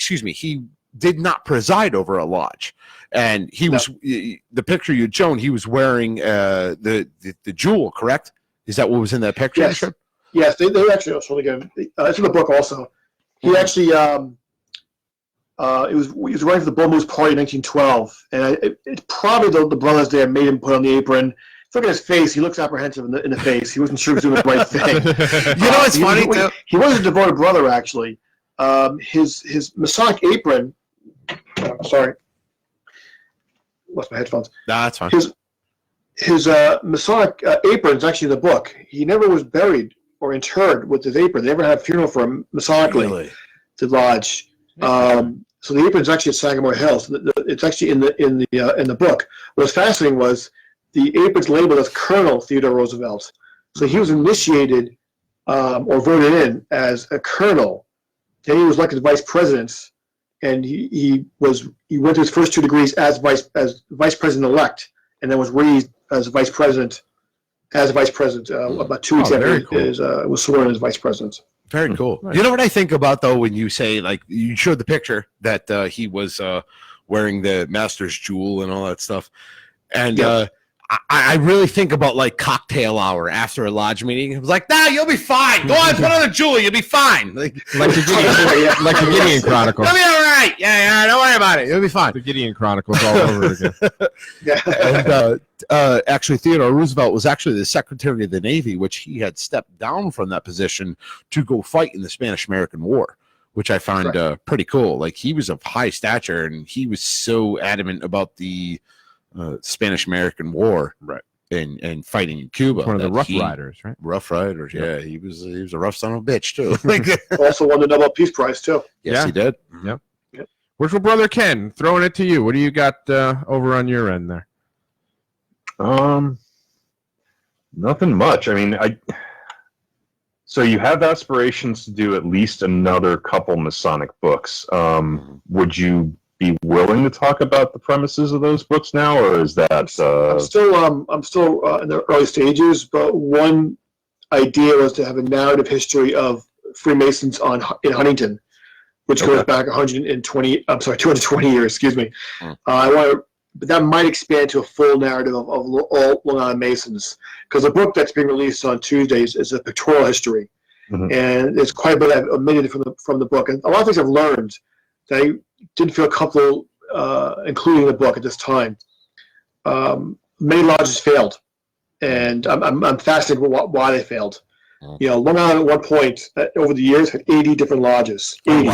did not preside over a lodge. And he was the picture you'd shown. He was wearing the jewel, correct? Is that what was in that picture? Yes. Yes, they actually also really good. It's in the book also. He actually he was running for the Bull Moose Party in 1912, and it's probably the brothers there made him put on the apron. Look at his face; he looks apprehensive in the face. He wasn't sure he was doing the right thing. What's funny? He was a devoted brother, actually. His Masonic apron. Sorry, lost my headphones. Nah, that's fine. His Masonic apron is actually in the book. He never was buried or interred with his apron. They never had a funeral for him Masonically. The lodge. So the apron is actually at Sagamore Hill. So it's actually in the book. What was fascinating was the apron's labeled as Colonel Theodore Roosevelt. So he was initiated or voted in as a colonel. Then he was elected vice president, and he went through his first 2 degrees as vice president elect, and then was raised as vice president. About 2 weeks after he was sworn in as vice president. Very cool. Nice. You know what I think about though when you say like you showed the picture that he was wearing the master's jewel and all that stuff, and I really think about like cocktail hour after a lodge meeting. It was like, nah, you'll be fine. Go on, put on a jewel, you'll be fine. Like the Gideon Chronicles. You'll be all right. Yeah, don't worry about it. You'll be fine. The Gideon Chronicles all over again. And actually, Theodore Roosevelt was actually the Secretary of the Navy, which he had stepped down from that position to go fight in the Spanish-American War, which I found pretty cool. Like he was of high stature, and he was so adamant about the Spanish-American War, right, and fighting in Cuba. One of the Rough Riders, right? Rough Riders, yeah. He was a rough son of a bitch too. Also won the Nobel Peace Prize too. Yes, he did. Yep. Where's your brother Ken? Throwing it to you. What do you got over on your end there? Nothing much. I mean, So you have aspirations to do at least another couple Masonic books. Would you be willing to talk about the premises of those books now, or is that? I'm still in the early stages, but one idea was to have a narrative history of Freemasons in Huntington, which goes back 220 years. Excuse me. But that might expand to a full narrative of all Long Island Masons, because the book that's being released on Tuesdays is a pictorial history, and there's quite a bit I've omitted from the book, and a lot of things I've learned that I didn't feel comfortable including in the book at this time. Many lodges failed, and I'm fascinated with why they failed. Long Island at one point over the years had 80 different lodges. 80.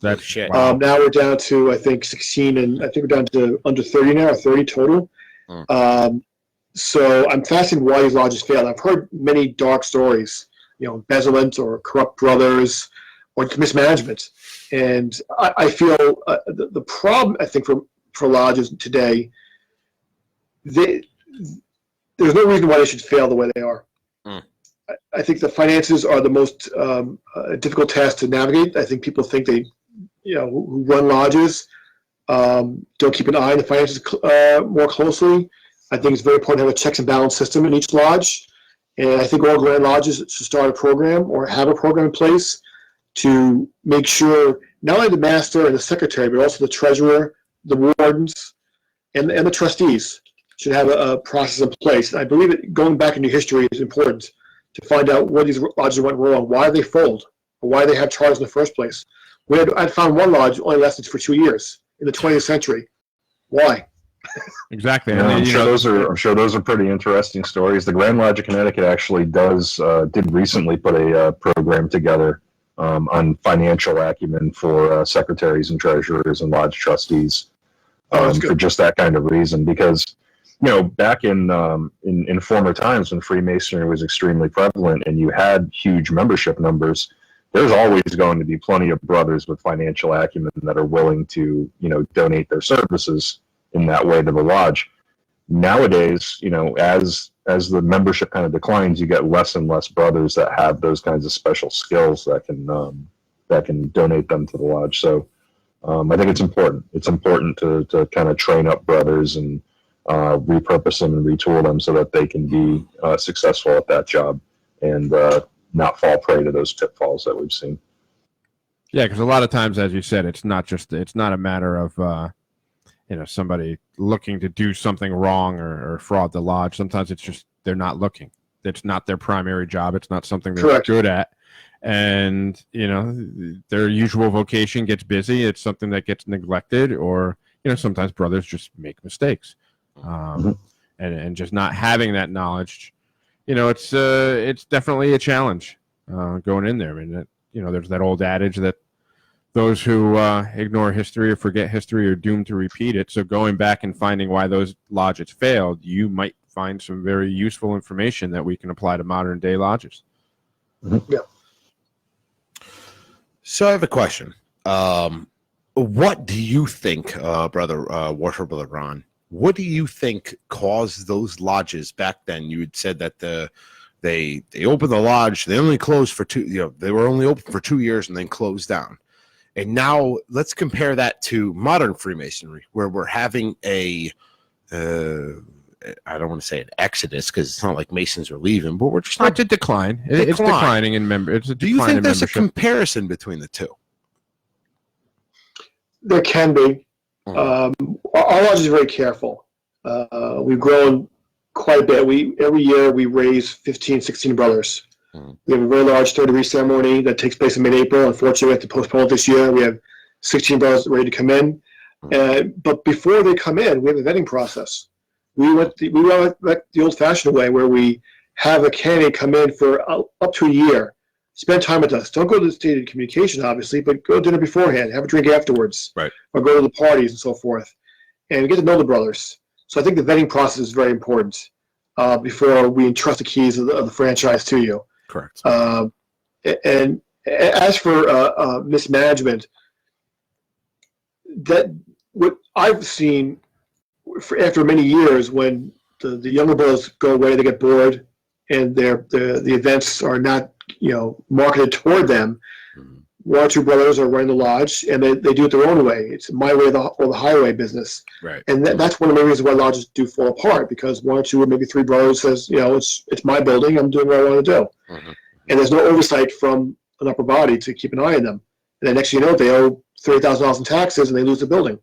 That's shit. Now we're down to, I think, 16, and I think we're down to under 30 now, or 30 total. So I'm fascinated why these lodges failed. I've heard many dark stories, embezzlement or corrupt brothers or mismanagement. And I feel the problem, I think, for lodges today, there's no reason why they should fail the way they are. I think the finances are the most difficult task to navigate. I think people think who run lodges don't keep an eye on the finances more closely. I think it's very important to have a checks and balance system in each lodge. And I think all grand lodges should start a program or have a program in place to make sure not only the master and the secretary, but also the treasurer, the wardens, and the trustees should have a process in place. And I believe that going back into history is important to find out what these lodges went wrong, why they fold, or why they had charters in the first place. I found one lodge only lasted for 2 years in the 20th century. Why? Exactly. Yeah, I'm sure those are pretty interesting stories. The Grand Lodge of Connecticut actually did recently put a program together on financial acumen for secretaries and treasurers and lodge trustees for just that kind of reason. Because back in former times when Freemasonry was extremely prevalent and you had huge membership numbers, there's always going to be plenty of brothers with financial acumen that are willing to donate their services in that way to the lodge. Nowadays, as the membership kind of declines, you get less and less brothers that have those kinds of special skills that can donate them to the lodge. So I think it's important. It's important to kind of train up brothers and repurpose them and retool them so that they can be successful at that job and not fall prey to those pitfalls that we've seen. Yeah, because a lot of times, as you said, it's not a matter of somebody looking to do something wrong or fraud the lodge. Sometimes it's just they're not looking. It's not their primary job. It's not something they're good at. And, their usual vocation gets busy. It's something that gets neglected, or, sometimes brothers just make mistakes. And just not having that knowledge, it's definitely a challenge going in there. I mean, there's that old adage that those who ignore history or forget history are doomed to repeat it. So going back and finding why those lodges failed, you might find some very useful information that we can apply to modern day lodges. Yeah. So I have a question. What do you think, Warford Brother Ron, what do you think caused those lodges back then? You had said that they opened the lodge, they only closed for they were only open for 2 years and then closed down. And now let's compare that to modern Freemasonry, where we're having I don't want to say an exodus because it's not like Masons are leaving, but we're just It's a decline. It's declining in membership. Do you think there's a comparison between the two? There can be. Our lodge is very careful. We've grown quite a bit. Every year we raise 15, 16 brothers. We have a very large third-degree ceremony that takes place in mid-April. Unfortunately, we have to postpone it this year. We have 16 brothers ready to come in. But before they come in, we have a vetting process. We went the old-fashioned way, where we have a candidate come in for up to a year, spend time with us. Don't go to the stated communication, obviously, but go to dinner beforehand, have a drink afterwards, right, or go to the parties and so forth, and get to know the brothers. So I think the vetting process is very important before we entrust the keys of the franchise to you. Correct. And as for mismanagement, that what I've seen after many years, when the younger brothers go away, they get bored, and the events are not, marketed toward them, one or two brothers are running the lodge, and they do it their own way. It's my way or the highway business. Right. And that's one of the reasons why lodges do fall apart, because one or two or maybe three brothers says, it's my building, I'm doing what I want to do. And there's no oversight from an upper body to keep an eye on them. And then next thing you know, they owe $30,000 in taxes and they lose the building.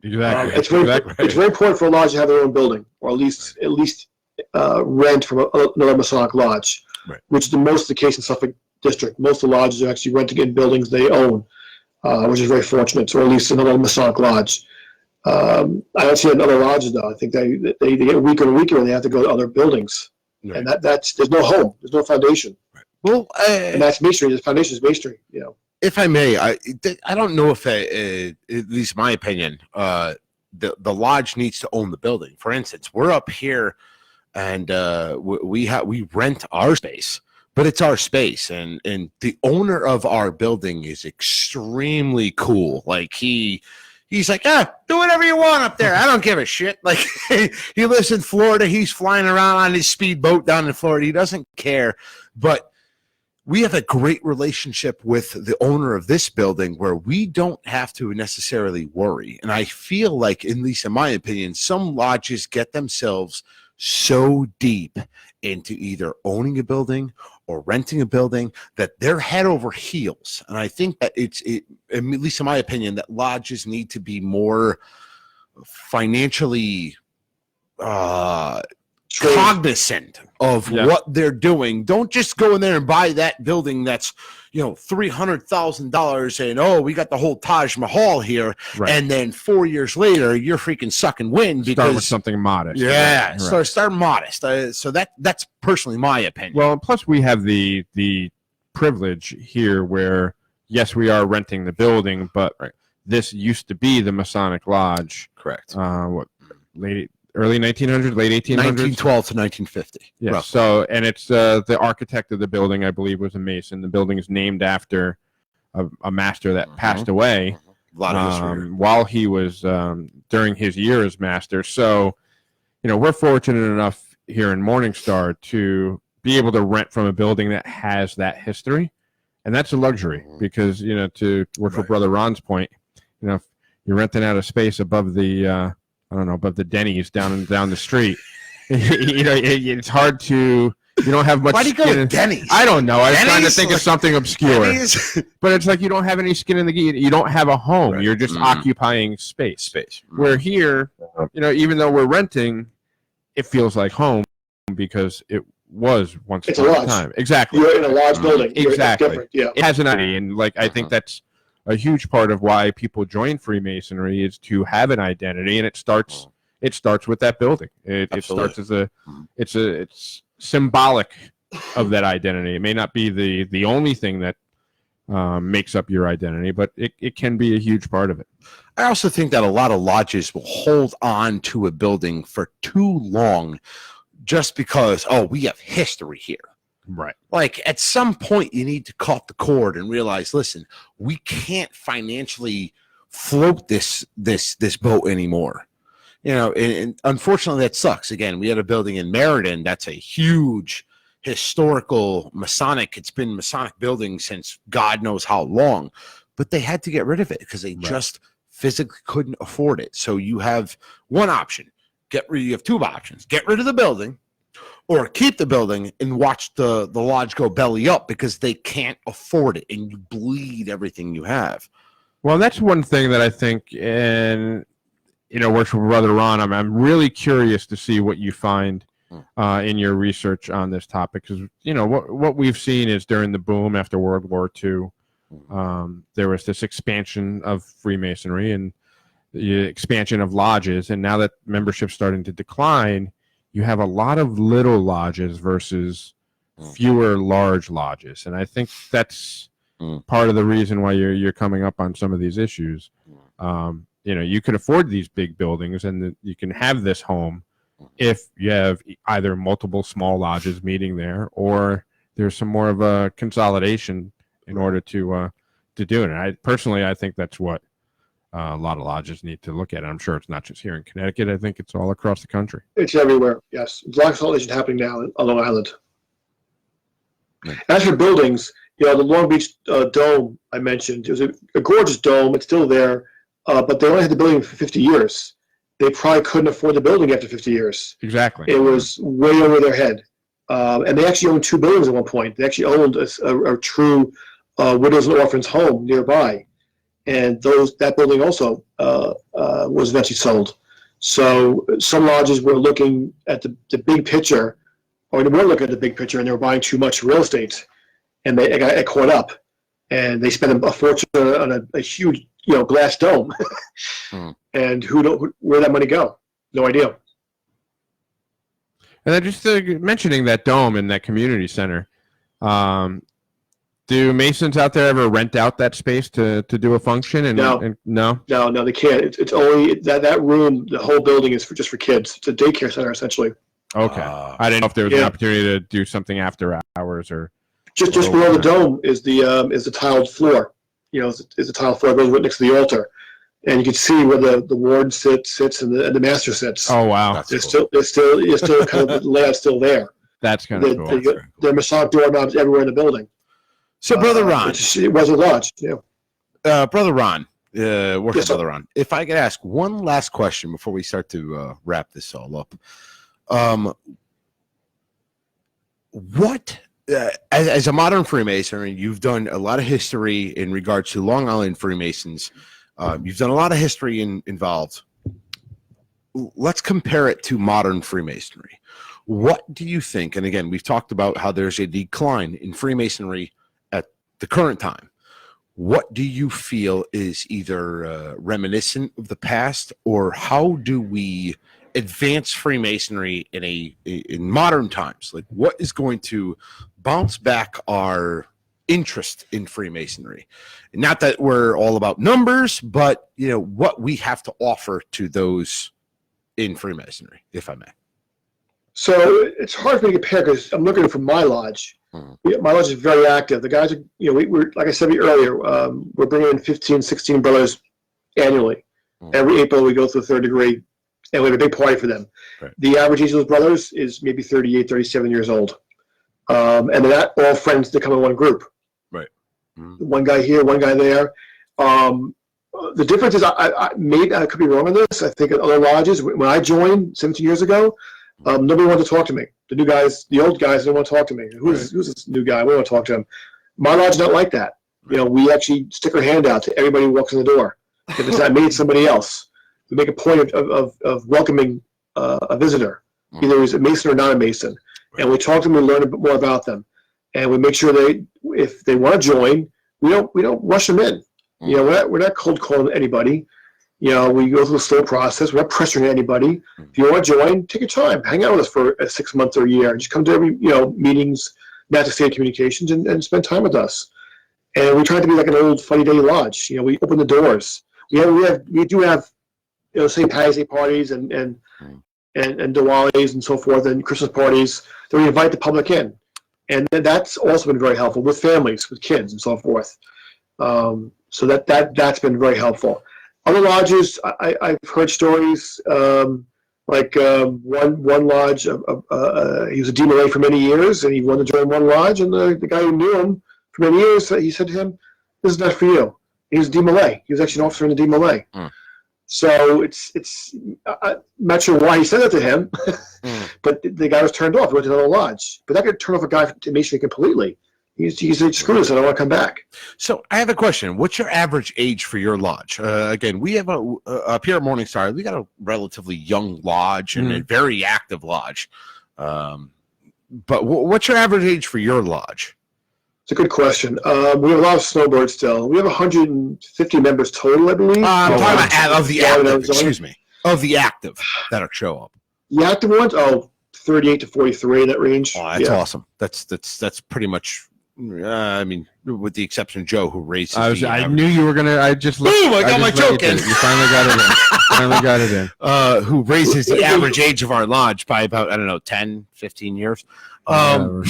Exactly. It's very important for a lodge to have their own building, or at least rent from another Masonic lodge, which is the most of the case in Suffolk District. Most of the lodges are actually renting in buildings they own, which is very fortunate, or at least another Masonic lodge. I don't see another lodges though. I think they get weaker and weaker, and they have to go to other buildings, and that's there's no home, there's no foundation. Well, and that's masonry. The foundation is masonry. If I may, I don't know if, at least my opinion, the lodge needs to own the building. For instance, we're up here, and we rent our space, but it's our space, and the owner of our building is extremely cool. Like he's like, do whatever you want up there. I don't give a shit. Like he lives in Florida. He's flying around on his speedboat down in Florida. He doesn't care, but we have a great relationship with the owner of this building where we don't have to necessarily worry. And I feel like, at least in my opinion, some lodges get themselves so deep into either owning a building or renting a building that they're head over heels. And I think that at least in my opinion, that lodges need to be more financially cognizant of what they're doing. Don't just go in there and buy that building that's $300,000 and we got the whole Taj Mahal here, and then 4 years later you're freaking sucking wind because start with something modest. Start modest. So that's personally my opinion. Well, plus we have the privilege here where yes, we are renting the building, but this used to be the Masonic Lodge. Correct. Early 1900s, late 1800s? 1912 to 1950. Yeah, roughly. so, and it's the architect of the building, I believe, was a Mason. The building is named after a master that passed away A lot of history. while he was, during his year as master. So, we're fortunate enough here in Morningstar to be able to rent from a building that has that history. And that's a luxury because, to work for Brother Ron's point, if you're renting out a space above the, above the Denny's down the street. It's hard to. You don't have much. Why do you go to Denny's? I don't know. I was trying to Denny's? think of something obscure. But it's like you don't have any skin in the game. You don't have a home. Right. You're just occupying space. Where here, even though we're renting, it feels like home because it was once upon a time. Exactly. You're in a large building. Exactly. Yeah. It has an identity, and I think that's a huge part of why people join Freemasonry is to have an identity, and it starts with that building. It starts as it's symbolic of that identity. It may not be the only thing that makes up your identity, but it can be a huge part of it. I also think that a lot of lodges will hold on to a building for too long just because, we have history here. Right. Like at some point you need to cut the cord and realize, listen, we can't financially float this boat anymore. And unfortunately that sucks. Again, we had a building in Meriden that's a huge historical Masonic. It's been Masonic building since God knows how long, but they had to get rid of it because they just physically couldn't afford it. So you have one option. You have two options. Get rid of the building, or keep the building and watch the lodge go belly up because they can't afford it and you bleed everything you have. Well, that's one thing that I think, and works with Brother Ron. I'm really curious to see what you find in your research on this topic because what we've seen is during the boom after World War II, there was this expansion of Freemasonry and the expansion of lodges, and now that membership's starting to decline, you have a lot of little lodges versus fewer large lodges. And I think that's part of the reason why you're coming up on some of these issues. You could afford these big buildings and you can have this home if you have either multiple small lodges meeting there or there's some more of a consolidation in order to do it. And I think that's what a lot of lodges need to look at. I'm sure it's not just here in Connecticut. I think it's all across the country. It's everywhere. Yes, there's a lot of consolidation happening now on Long Island. As for buildings, the Long Beach Dome I mentioned, it was a gorgeous dome. It's still there, but they only had the building for 50 years. They probably couldn't afford the building after 50 years. Exactly. It was way over their head. And they actually owned 2 buildings at one point. They actually owned a true widows and orphans home nearby. And that building also was eventually sold. So some lodges were looking at the big picture, or they weren't looking at the big picture, and they were buying too much real estate. And they got caught up. And they spent a fortune on a huge glass dome. And where'd that money go? No idea. And then just mentioning that dome and that community center, do Masons out there ever rent out that space to do a function? No, they can't. It's only that room. The whole building is just for kids. It's a daycare center essentially. Okay, I didn't know if there was an opportunity to do something after hours or just below the dome is the tiled floor. Is the tiled floor goes right next to the altar. And you can see where the warden sits and the master sits. Oh wow! It's still kind of the layout's still there. That's kind of cool. There are Masonic doorknobs everywhere in the building. So, Brother Ron, it was a lodge. Yeah. Brother Ron, Brother Ron. If I could ask one last question before we start to wrap this all up, what? As a modern Freemason, you've done a lot of history in regards to Long Island Freemasons. You've done a lot of history involved. Let's compare it to modern Freemasonry. What do you think? And again, we've talked about how there's a decline in Freemasonry at the current time. What do you feel is either reminiscent of the past, or how do we advance Freemasonry in modern times? Like, what is going to bounce back our interest in Freemasonry? Not that we're all about numbers, but what we have to offer to those in Freemasonry, if I may. So it's hard for me to compare because I'm looking from my lodge. My lodge is very active. The guys are, we're like I said earlier, we're bringing in 15, 16 brothers annually. Every April we go through the 3rd degree, and we have a big party for them. Right. The average age of those brothers is maybe 38, 37 years old. And they're not all friends that come in one group. Right. One guy here, one guy there. The difference is, I could be wrong on this. I think at other lodges, when I joined 17 years ago, nobody wanted to talk to me. The new guys, the old guys didn't want to talk to me. Who's this new guy? We don't want to talk to him. My lodge is not like that. We actually stick our hand out to everybody who walks in the door. If it's not me, it's somebody else. We make a point of welcoming a visitor, either he's a Mason or not a Mason. And we talk to them and learn a bit more about them. And we make sure if they want to join, we don't rush them in. We're not cold calling anybody. We go through a slow process. We're not pressuring anybody. If you want to join, take your time. Hang out with us for 6 months or a year. Just come to every meetings, Master State Communications, and spend time with us. And we try to be like an old Funny Day Lodge. We open the doors. We do have St. Patty's Day parties and Diwalis and so forth, and Christmas parties that we invite the public in. And that's also been very helpful with families, with kids and so forth. So that's been very helpful. Other lodges, I've heard stories like one lodge, he was a DMLA for many years, and he wanted to join one lodge, and the guy who knew him for many years, he said to him, "This is not for you." He was a DMLA. He was actually an officer in the DMLA. So I'm not sure why he said that to him, but the guy was turned off. He went to another lodge. But that could turn off a guy to Masonry completely. He said, "Screw this! I don't want to come back." So I have a question. What's your average age for your lodge? Again, we have up here at Morningstar, we got a relatively young lodge and a very active lodge. But what's your average age for your lodge? It's a good question. We have a lot of snowbirds still. We have 150 members total, I believe. I'm talking about of the active, excuse me, of the active that show up. The active ones, 38 to 43, that range. Oh, that's awesome. That's pretty much. I mean, with the exception of Joe, who raises. I knew you were gonna. I just looked, boom! I got my joke in. You finally got it in. Finally got it in. Who raises the average age of our lodge by about 10, 15 years. A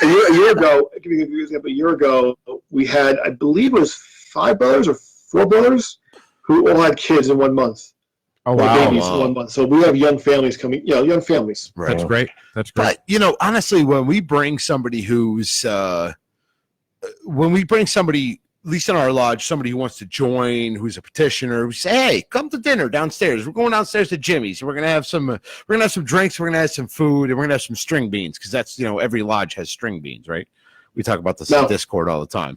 year ago, I'll give you an example. A year ago, we had, I believe it was 5 brothers or 4 brothers who all had kids in 1 month. Oh, Their wow. babies in 1 month. So we have young families coming. Young families. Right. That's great. That's great. But honestly, when we bring somebody who's at least in our lodge, somebody who wants to join, who's a petitioner, we say, "Hey, come to dinner downstairs. We're going downstairs to Jimmy's. We're gonna have some drinks. We're gonna have some food, and we're gonna have some string beans because that's every lodge has string beans, right? We talk about this on Discord all the time."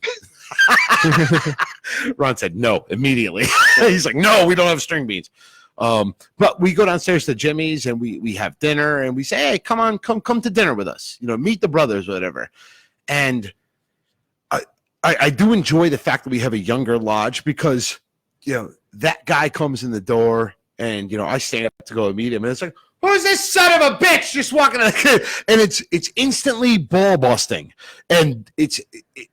Ron said no immediately. He's like, "No, we don't have string beans." But we go downstairs to Jimmy's and we have dinner and we say, "Hey, come to dinner with us. Meet the brothers, whatever." And I do enjoy the fact that we have a younger lodge because that guy comes in the door and I stand up to go meet him and it's like, "Who's this son of a bitch just walking in?" And it's instantly ball busting, and it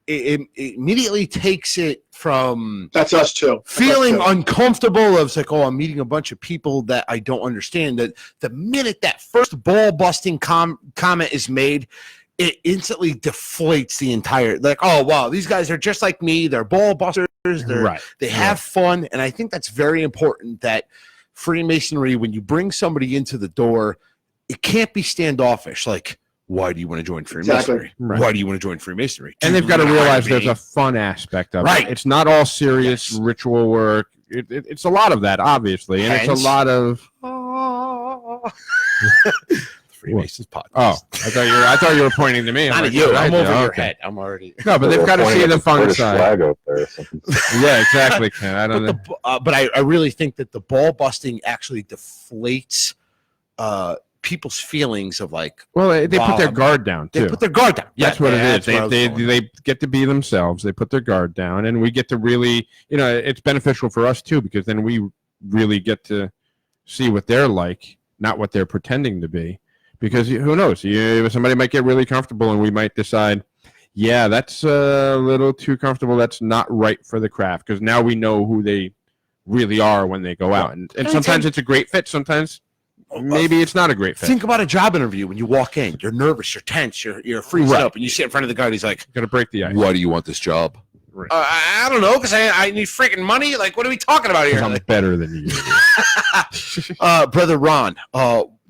immediately takes it from That's us too. feeling uncomfortable of like, "Oh, I'm meeting a bunch of people that I don't understand." That the minute that first ball busting comment is made, it instantly deflates the entire, like, "Oh wow, these guys are just like me. They're ball busters. They have fun." And I think that's very important that Freemasonry, when you bring somebody into the door, it can't be standoffish. Like, "Why do you want to join Freemasonry? Exactly. Right. Why do you want to join Freemasonry?" And they've got to realize there's a fun aspect of Right. it. It's not all serious ritual work. It's a lot of that, obviously, and it's a lot of. Freemasons podcast. Oh, I thought you were pointing to me. Not I'm at you. right, I'm over yeah, your okay. head. I'm already. No, but they've got to see the fun British side. flag out there or something. Yeah, exactly, Ken. I don't know. But I really think that the ball busting actually deflates people's feelings of like. Well, they Wow, put their guard down too. They put their guard down. That's what it is. That's where I was going. They get to be themselves. They put their guard down, and we get to really, it's beneficial for us too because then we really get to see what they're like, not what they're pretending to be. Because who knows? Somebody might get really comfortable, and we might decide, yeah, that's a little too comfortable. That's not right for the craft. Because now we know who they really are when they go out, and sometimes it's a great fit. Sometimes maybe it's not a great fit. Think about a job interview when you walk in. You're nervous. You're tense. You're freezing up, and you sit in front of the guy. And he's like, Got to break the ice. "Why do you want this job?" Right. I don't know, because I need freaking money. Like, what are we talking about here? I'm better than you. Brother Ron,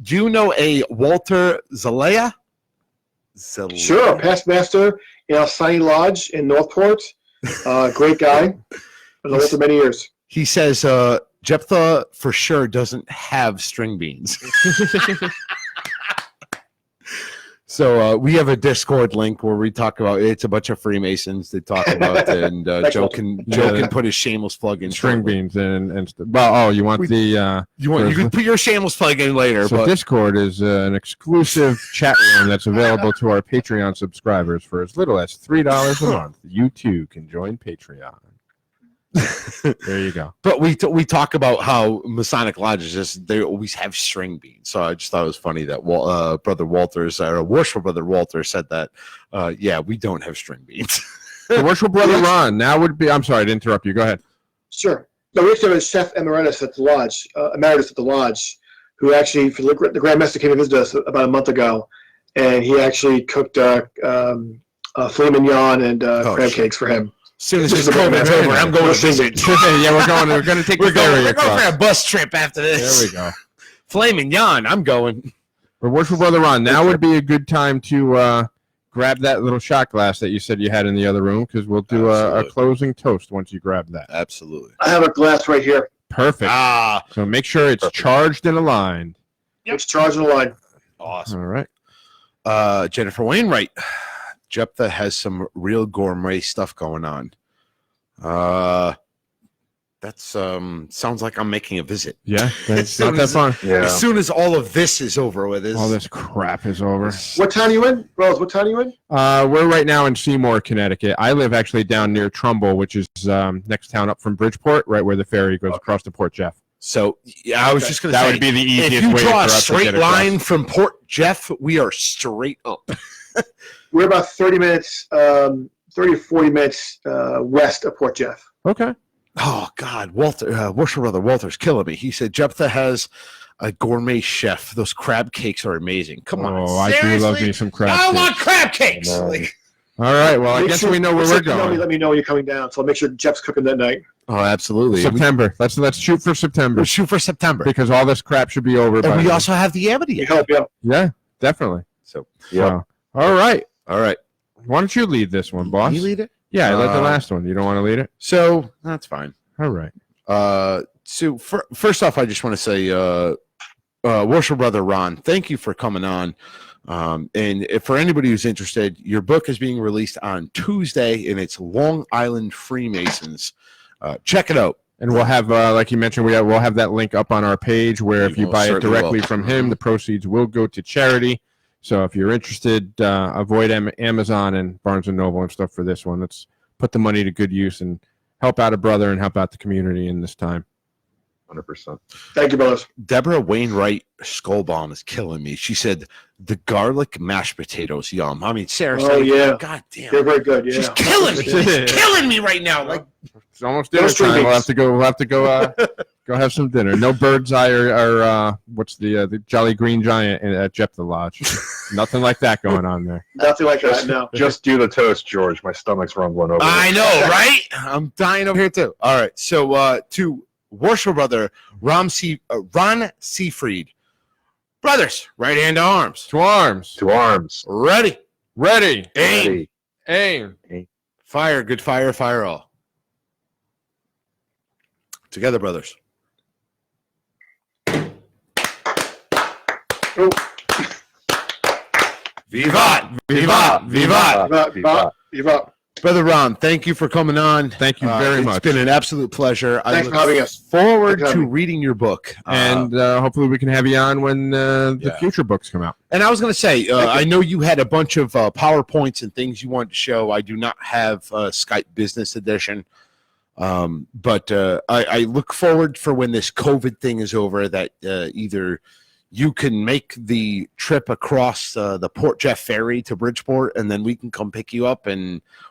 do you know a Walter Zalea? Sure, past master in our Sunny Lodge in Northport. Great guy. Been known for many years. He says Jephthah for sure doesn't have string beans. So we have a Discord link where we talk about it's a bunch of Freemasons that talk about it, and Joe can put his shameless plug in. String shortly. beans and well, you want the You can put your shameless plug in later. so but Discord is an exclusive chat room that's available to our Patreon subscribers for as little as $3 a month. You too can join Patreon. There you go. But we talk about how Masonic lodges they always have string beans. So I just thought it was funny that Brother Walters, or Worshipful Brother Walter, said that. Yeah, we don't have string beans. The Worshipful Brother Ron. Now would be. I'm sorry to interrupt you. Go ahead. Sure. No, we actually have a chef emeritus at the lodge, who actually, for the Grand Master came to visit us about a month ago, and he actually cooked filet mignon and crab cakes for him. As soon as this COVID's over, I'm going to visit. Yeah, we're going to take We're the ferry going across. for a bus trip after this. There we go. Filet mignon, I'm going. For Worshipful Brother Ron, now would be a good time to grab that little shot glass that you said you had in the other room, because we'll do a closing toast once you grab that. Absolutely. I have a glass right here. Perfect. So make sure it's charged and aligned. Yep. It's charging the line. Awesome. All right. Jennifer Wainwright. Jephthah has some real gourmet stuff going on. That sounds like I'm making a visit. Yeah, that's not that fun. Yeah. As soon as all of this is over with, All this crap is over. What town are you in? Rose, what town are you in? We're right now in Seymour, Connecticut. I live actually down near Trumbull, which is next town up from Bridgeport, right where the ferry goes across to Port Jeff. So yeah, I was just going to say That would be the easiest if you way draw for a us to straight get across. line from Port Jeff, we are straight up. We're about 30 minutes, 30 or 40 minutes west of Port Jeff. Okay. Oh God, Walter, Worshipful Brother Walter's killing me. He said Jephthah has a gourmet chef. Those crab cakes are amazing. Come on, Oh, I do love me some crab I cakes. want crab cakes. No. Like, All right. Well, I Make guess sure- we know where make we're sure you know me, going. let me know when you're coming down. So I'll make sure Jeff's cooking that night. Oh, absolutely. September. Let's shoot for September We'll shoot for September. because all this crap should be over. And by we then. also have the Amity. You help, yeah. Yeah, definitely. So, Yeah. All right. all right. Why don't you lead this one, boss? You lead it? Yeah, I led the Uh, last one. You don't want to lead it? So, that's fine. All right. So first off, I just want to say, Worship Brother Ron, thank you for coming on. And if for anybody who's interested, your book is being released on Tuesday, and it's Long Island Freemasons. Check it out. And we'll have, like you mentioned, we'll have that link up on our page where if you Most buy it certainly directly will. from him, the proceeds will go to charity. So if you're interested, avoid Amazon and Barnes & Noble and stuff for this one. Let's put the money to good use and help out a brother and help out the community in this time. 100%. Thank you, brothers. Deborah Wainwright Skullbomb is killing me. She said the garlic mashed potatoes, yum. I mean, Sarah Oh, said, yeah. God damn. They're very good, yeah. She's killing me. She's killing me right now. Like, It's almost dinner Those 3 time. weeks. We'll have to go go have some dinner. No bird's eye or what's the Jolly Green Giant at Jephthah Lodge. Nothing like that going on there. Nothing like that, no. Just do the toast, George. My stomach's rumbling over. I know, right? I'm dying over here too. All right. So to Worship Brother Ron Seifried. Brothers, right hand to arms. To arms. To arms. Ready. Ready. Aim. Ready. Aim. Fire. Good fire. Fire all. Together, brothers. Oh, Vivat! Vivat! Vivat! You're up. Brother Ron, thank you for coming on. Thank you very much. It's been an absolute pleasure. Thanks I for having us. forward Thanks for having to me. reading your book. And hopefully we can have you on when the Yeah. future books come out. And I was going to say, I know you had a bunch of PowerPoints and things you wanted to show. I do not have Skype Business Edition. But I look forward for when this COVID thing is over that either you can make the trip across the Port Jeff Ferry to Bridgeport, and then we can come pick you up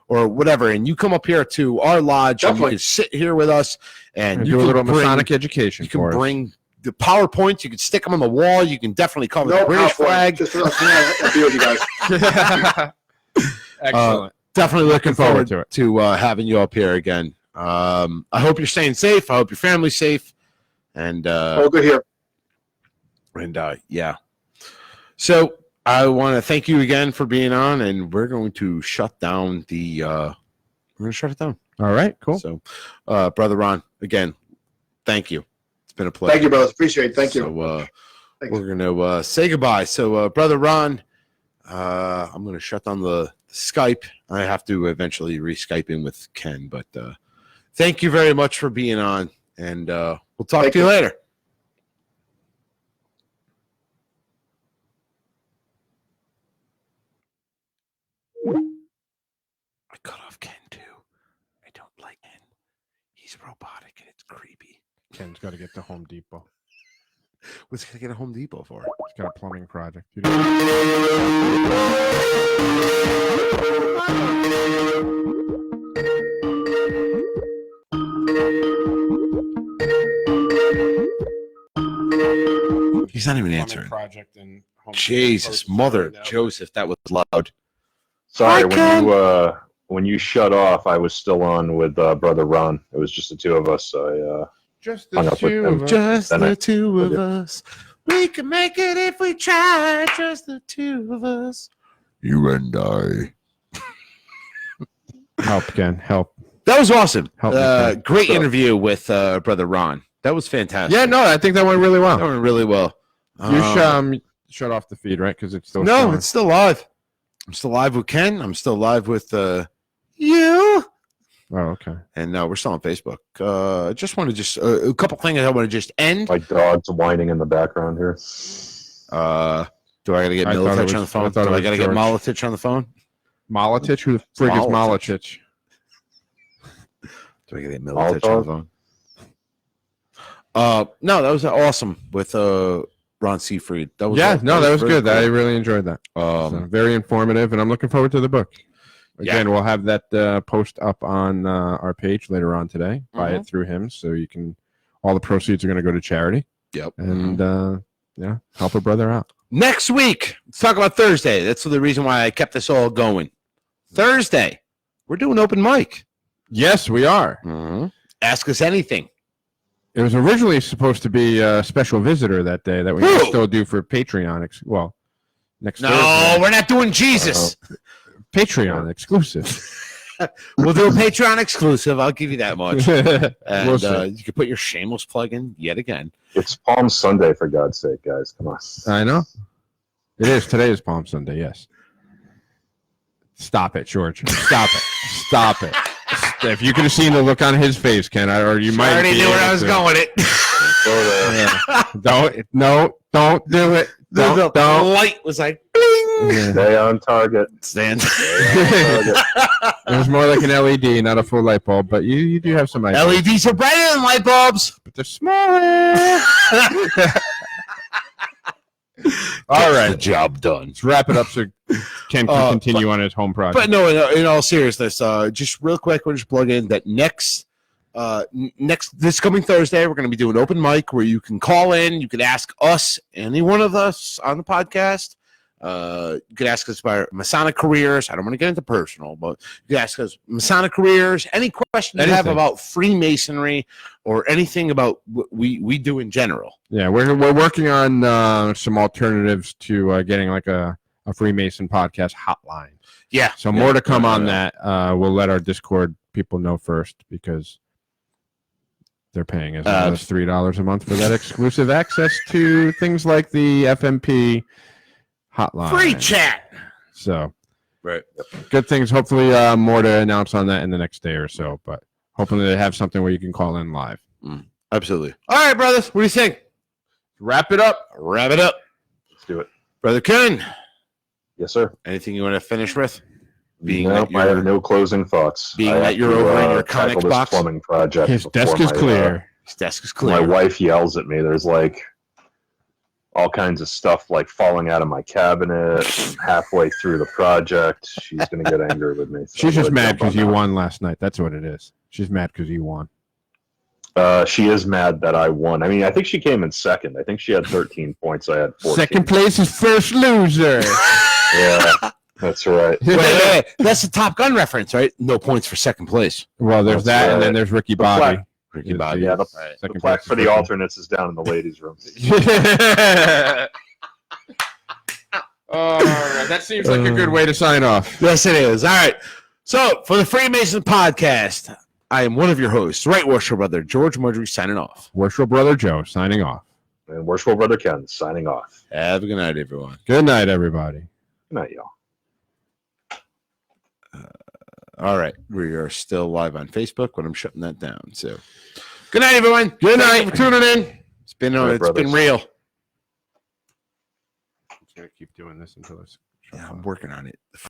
or whatever. And you come up here to our lodge, and you Definitely. can sit here with us, and And you do a can little bring, Masonic education you can for us. bring the PowerPoints. You can stick them on the wall. You can definitely cover the No British PowerPoint. flag. Just for us to be with you guys. Excellent. Definitely looking forward to it. to having you up here again. I hope you're staying safe. I hope your family's safe. And All good here. yeah. So I want to thank you again for being on, and we're going to shut down we're going to shut it down. All right, cool. So, Brother Ron, again, thank you. It's been a pleasure. Thank you, brothers. Appreciate it. Thank you. So Thanks. we're going to say goodbye. So, Brother Ron, I'm going to shut down the Skype. I have to eventually re-Skype in with Ken, but thank you very much for being on, and we'll talk Thank to you you. later. I cut off Ken too. I don't like Ken. He's robotic and it's creepy. Ken's got to get to Home Depot. What's he gonna get a Home Depot for? He's got a plumbing project. He's not even answering. Project in Home Jesus, Depot. Mother Now. Joseph, that was loud. Sorry, Hi, when you shut off, I was still on with Brother Ron. It was just the two of us. So Just Hung the up with two him. of us. Just Then the I- two of us. We can make it if we try. Just the two of us. You and I. Help, Ken. Help. That was awesome. Help me, Ken. Great So- interview with Brother Ron. That was fantastic. Yeah, no, I think that went really that well. went really well. You shut off the feed, right? Because it's still No, showing. it's still live. I'm still live with Ken. I'm still live with you. Oh, okay. And we're still on Facebook. Just want to a couple things I want to just end. my dog's whining in the background here. Do I got to get I thought it Militich was- on the phone? I thought it Do I was got to get George. Militich on the phone? Molotich? Who the frig is Molotich. Molotich? Do I got to get Militich on the Molotov? phone? No, that was awesome with Ron Seifried. That was Yeah, no, that was very good. I cool. really enjoyed that. So, very informative, and I'm looking forward to the book. Again, we'll have that post up on our page later on today. Buy it through him, so you can. All the proceeds are going to go to charity, Yep. and yeah, help a brother out. Next week, let's talk about Thursday. That's the reason why I kept this all going. Thursday, we're doing open mic. Yes, we are. Ask us anything. It was originally supposed to be a special visitor that day that we can still do for Patreon. Well, next Thursday. We're not doing Jesus. Patreon exclusive. We'll do a Patreon exclusive. I'll give you that much. And We'll see. you can put your shameless plug in yet again. It's Palm Sunday, for God's sake, guys. Come on. I know. It is. Today is Palm Sunday, yes. Stop it, George. Stop it. Stop it. If you could have seen the look on his face, Ken, or you might I already knew where I was going it. Don't do it. The Don't. light was like, Stay on target. stand. It was more like an LED, not a full light bulb, but you do have some ideas. LEDs are brighter than light bulbs. But they're smaller. All right. The job done. Let's wrap it up so Ken can continue on his home project. But no, in all seriousness, just real quick, we'll just plug in that this coming Thursday, we're going to be doing open mic where you can call in. You can ask us, any one of us on the podcast. You could ask us about Masonic careers. I don't want to get into personal, but you can ask us Masonic careers, any questions you have about Freemasonry or anything about what we do in general. Yeah, we're working on some alternatives to getting like a Freemason podcast hotline. Yeah. So more to come on that. We'll let our Discord people know first because they're paying us $3 a month for that exclusive access to things like the FMP hotline. Free chat. So, right. Good things. Hopefully, more to announce on that in the next day or so. But hopefully, they have something where you can call in live. Absolutely. All right, brothers. What do you think? Wrap it up. Wrap it up. Let's do it. Brother Ken. Yes, sir. Anything you want to finish with? I have no closing thoughts. Being that you're over in your tackle comic this box. plumbing project. His desk is clear. His desk is clear. My wife yells at me. There's like all kinds of stuff like falling out of my cabinet halfway through the project. She's going to get angry with me. So She's just I'm mad gonna because jump you on won last night. That's what it is. She's mad because you won. that. She is mad that I won. I mean, I think she came in second. I think she had 13 points. I had 14. Second place is first loser. Yeah, that's right. Wait. That's a Top Gun reference, right? No points for second place. Well, there's That's that, and right. then there's Ricky The Bobby. plaque. Ricky Bobby. Yeah, the Second plaque place for is the Ricky. alternates is down in the ladies' room. All right, that seems like a good way to sign off. Yes, it is. All right. So, for the Freemason podcast, I am one of your hosts, Right Worship Brother George Mudry, signing off. Worshipful Brother Joe signing off. And Worshipful Brother Ken signing off. Have a good night, everyone. Good night, everybody. Good night, y'all. All right. We are still live on Facebook, but I'm shutting that down. So, good night, everyone. Good night. Thank you for tuning in. It's been real. I'm just gonna keep doing this until it's. Yeah, I'm working on it.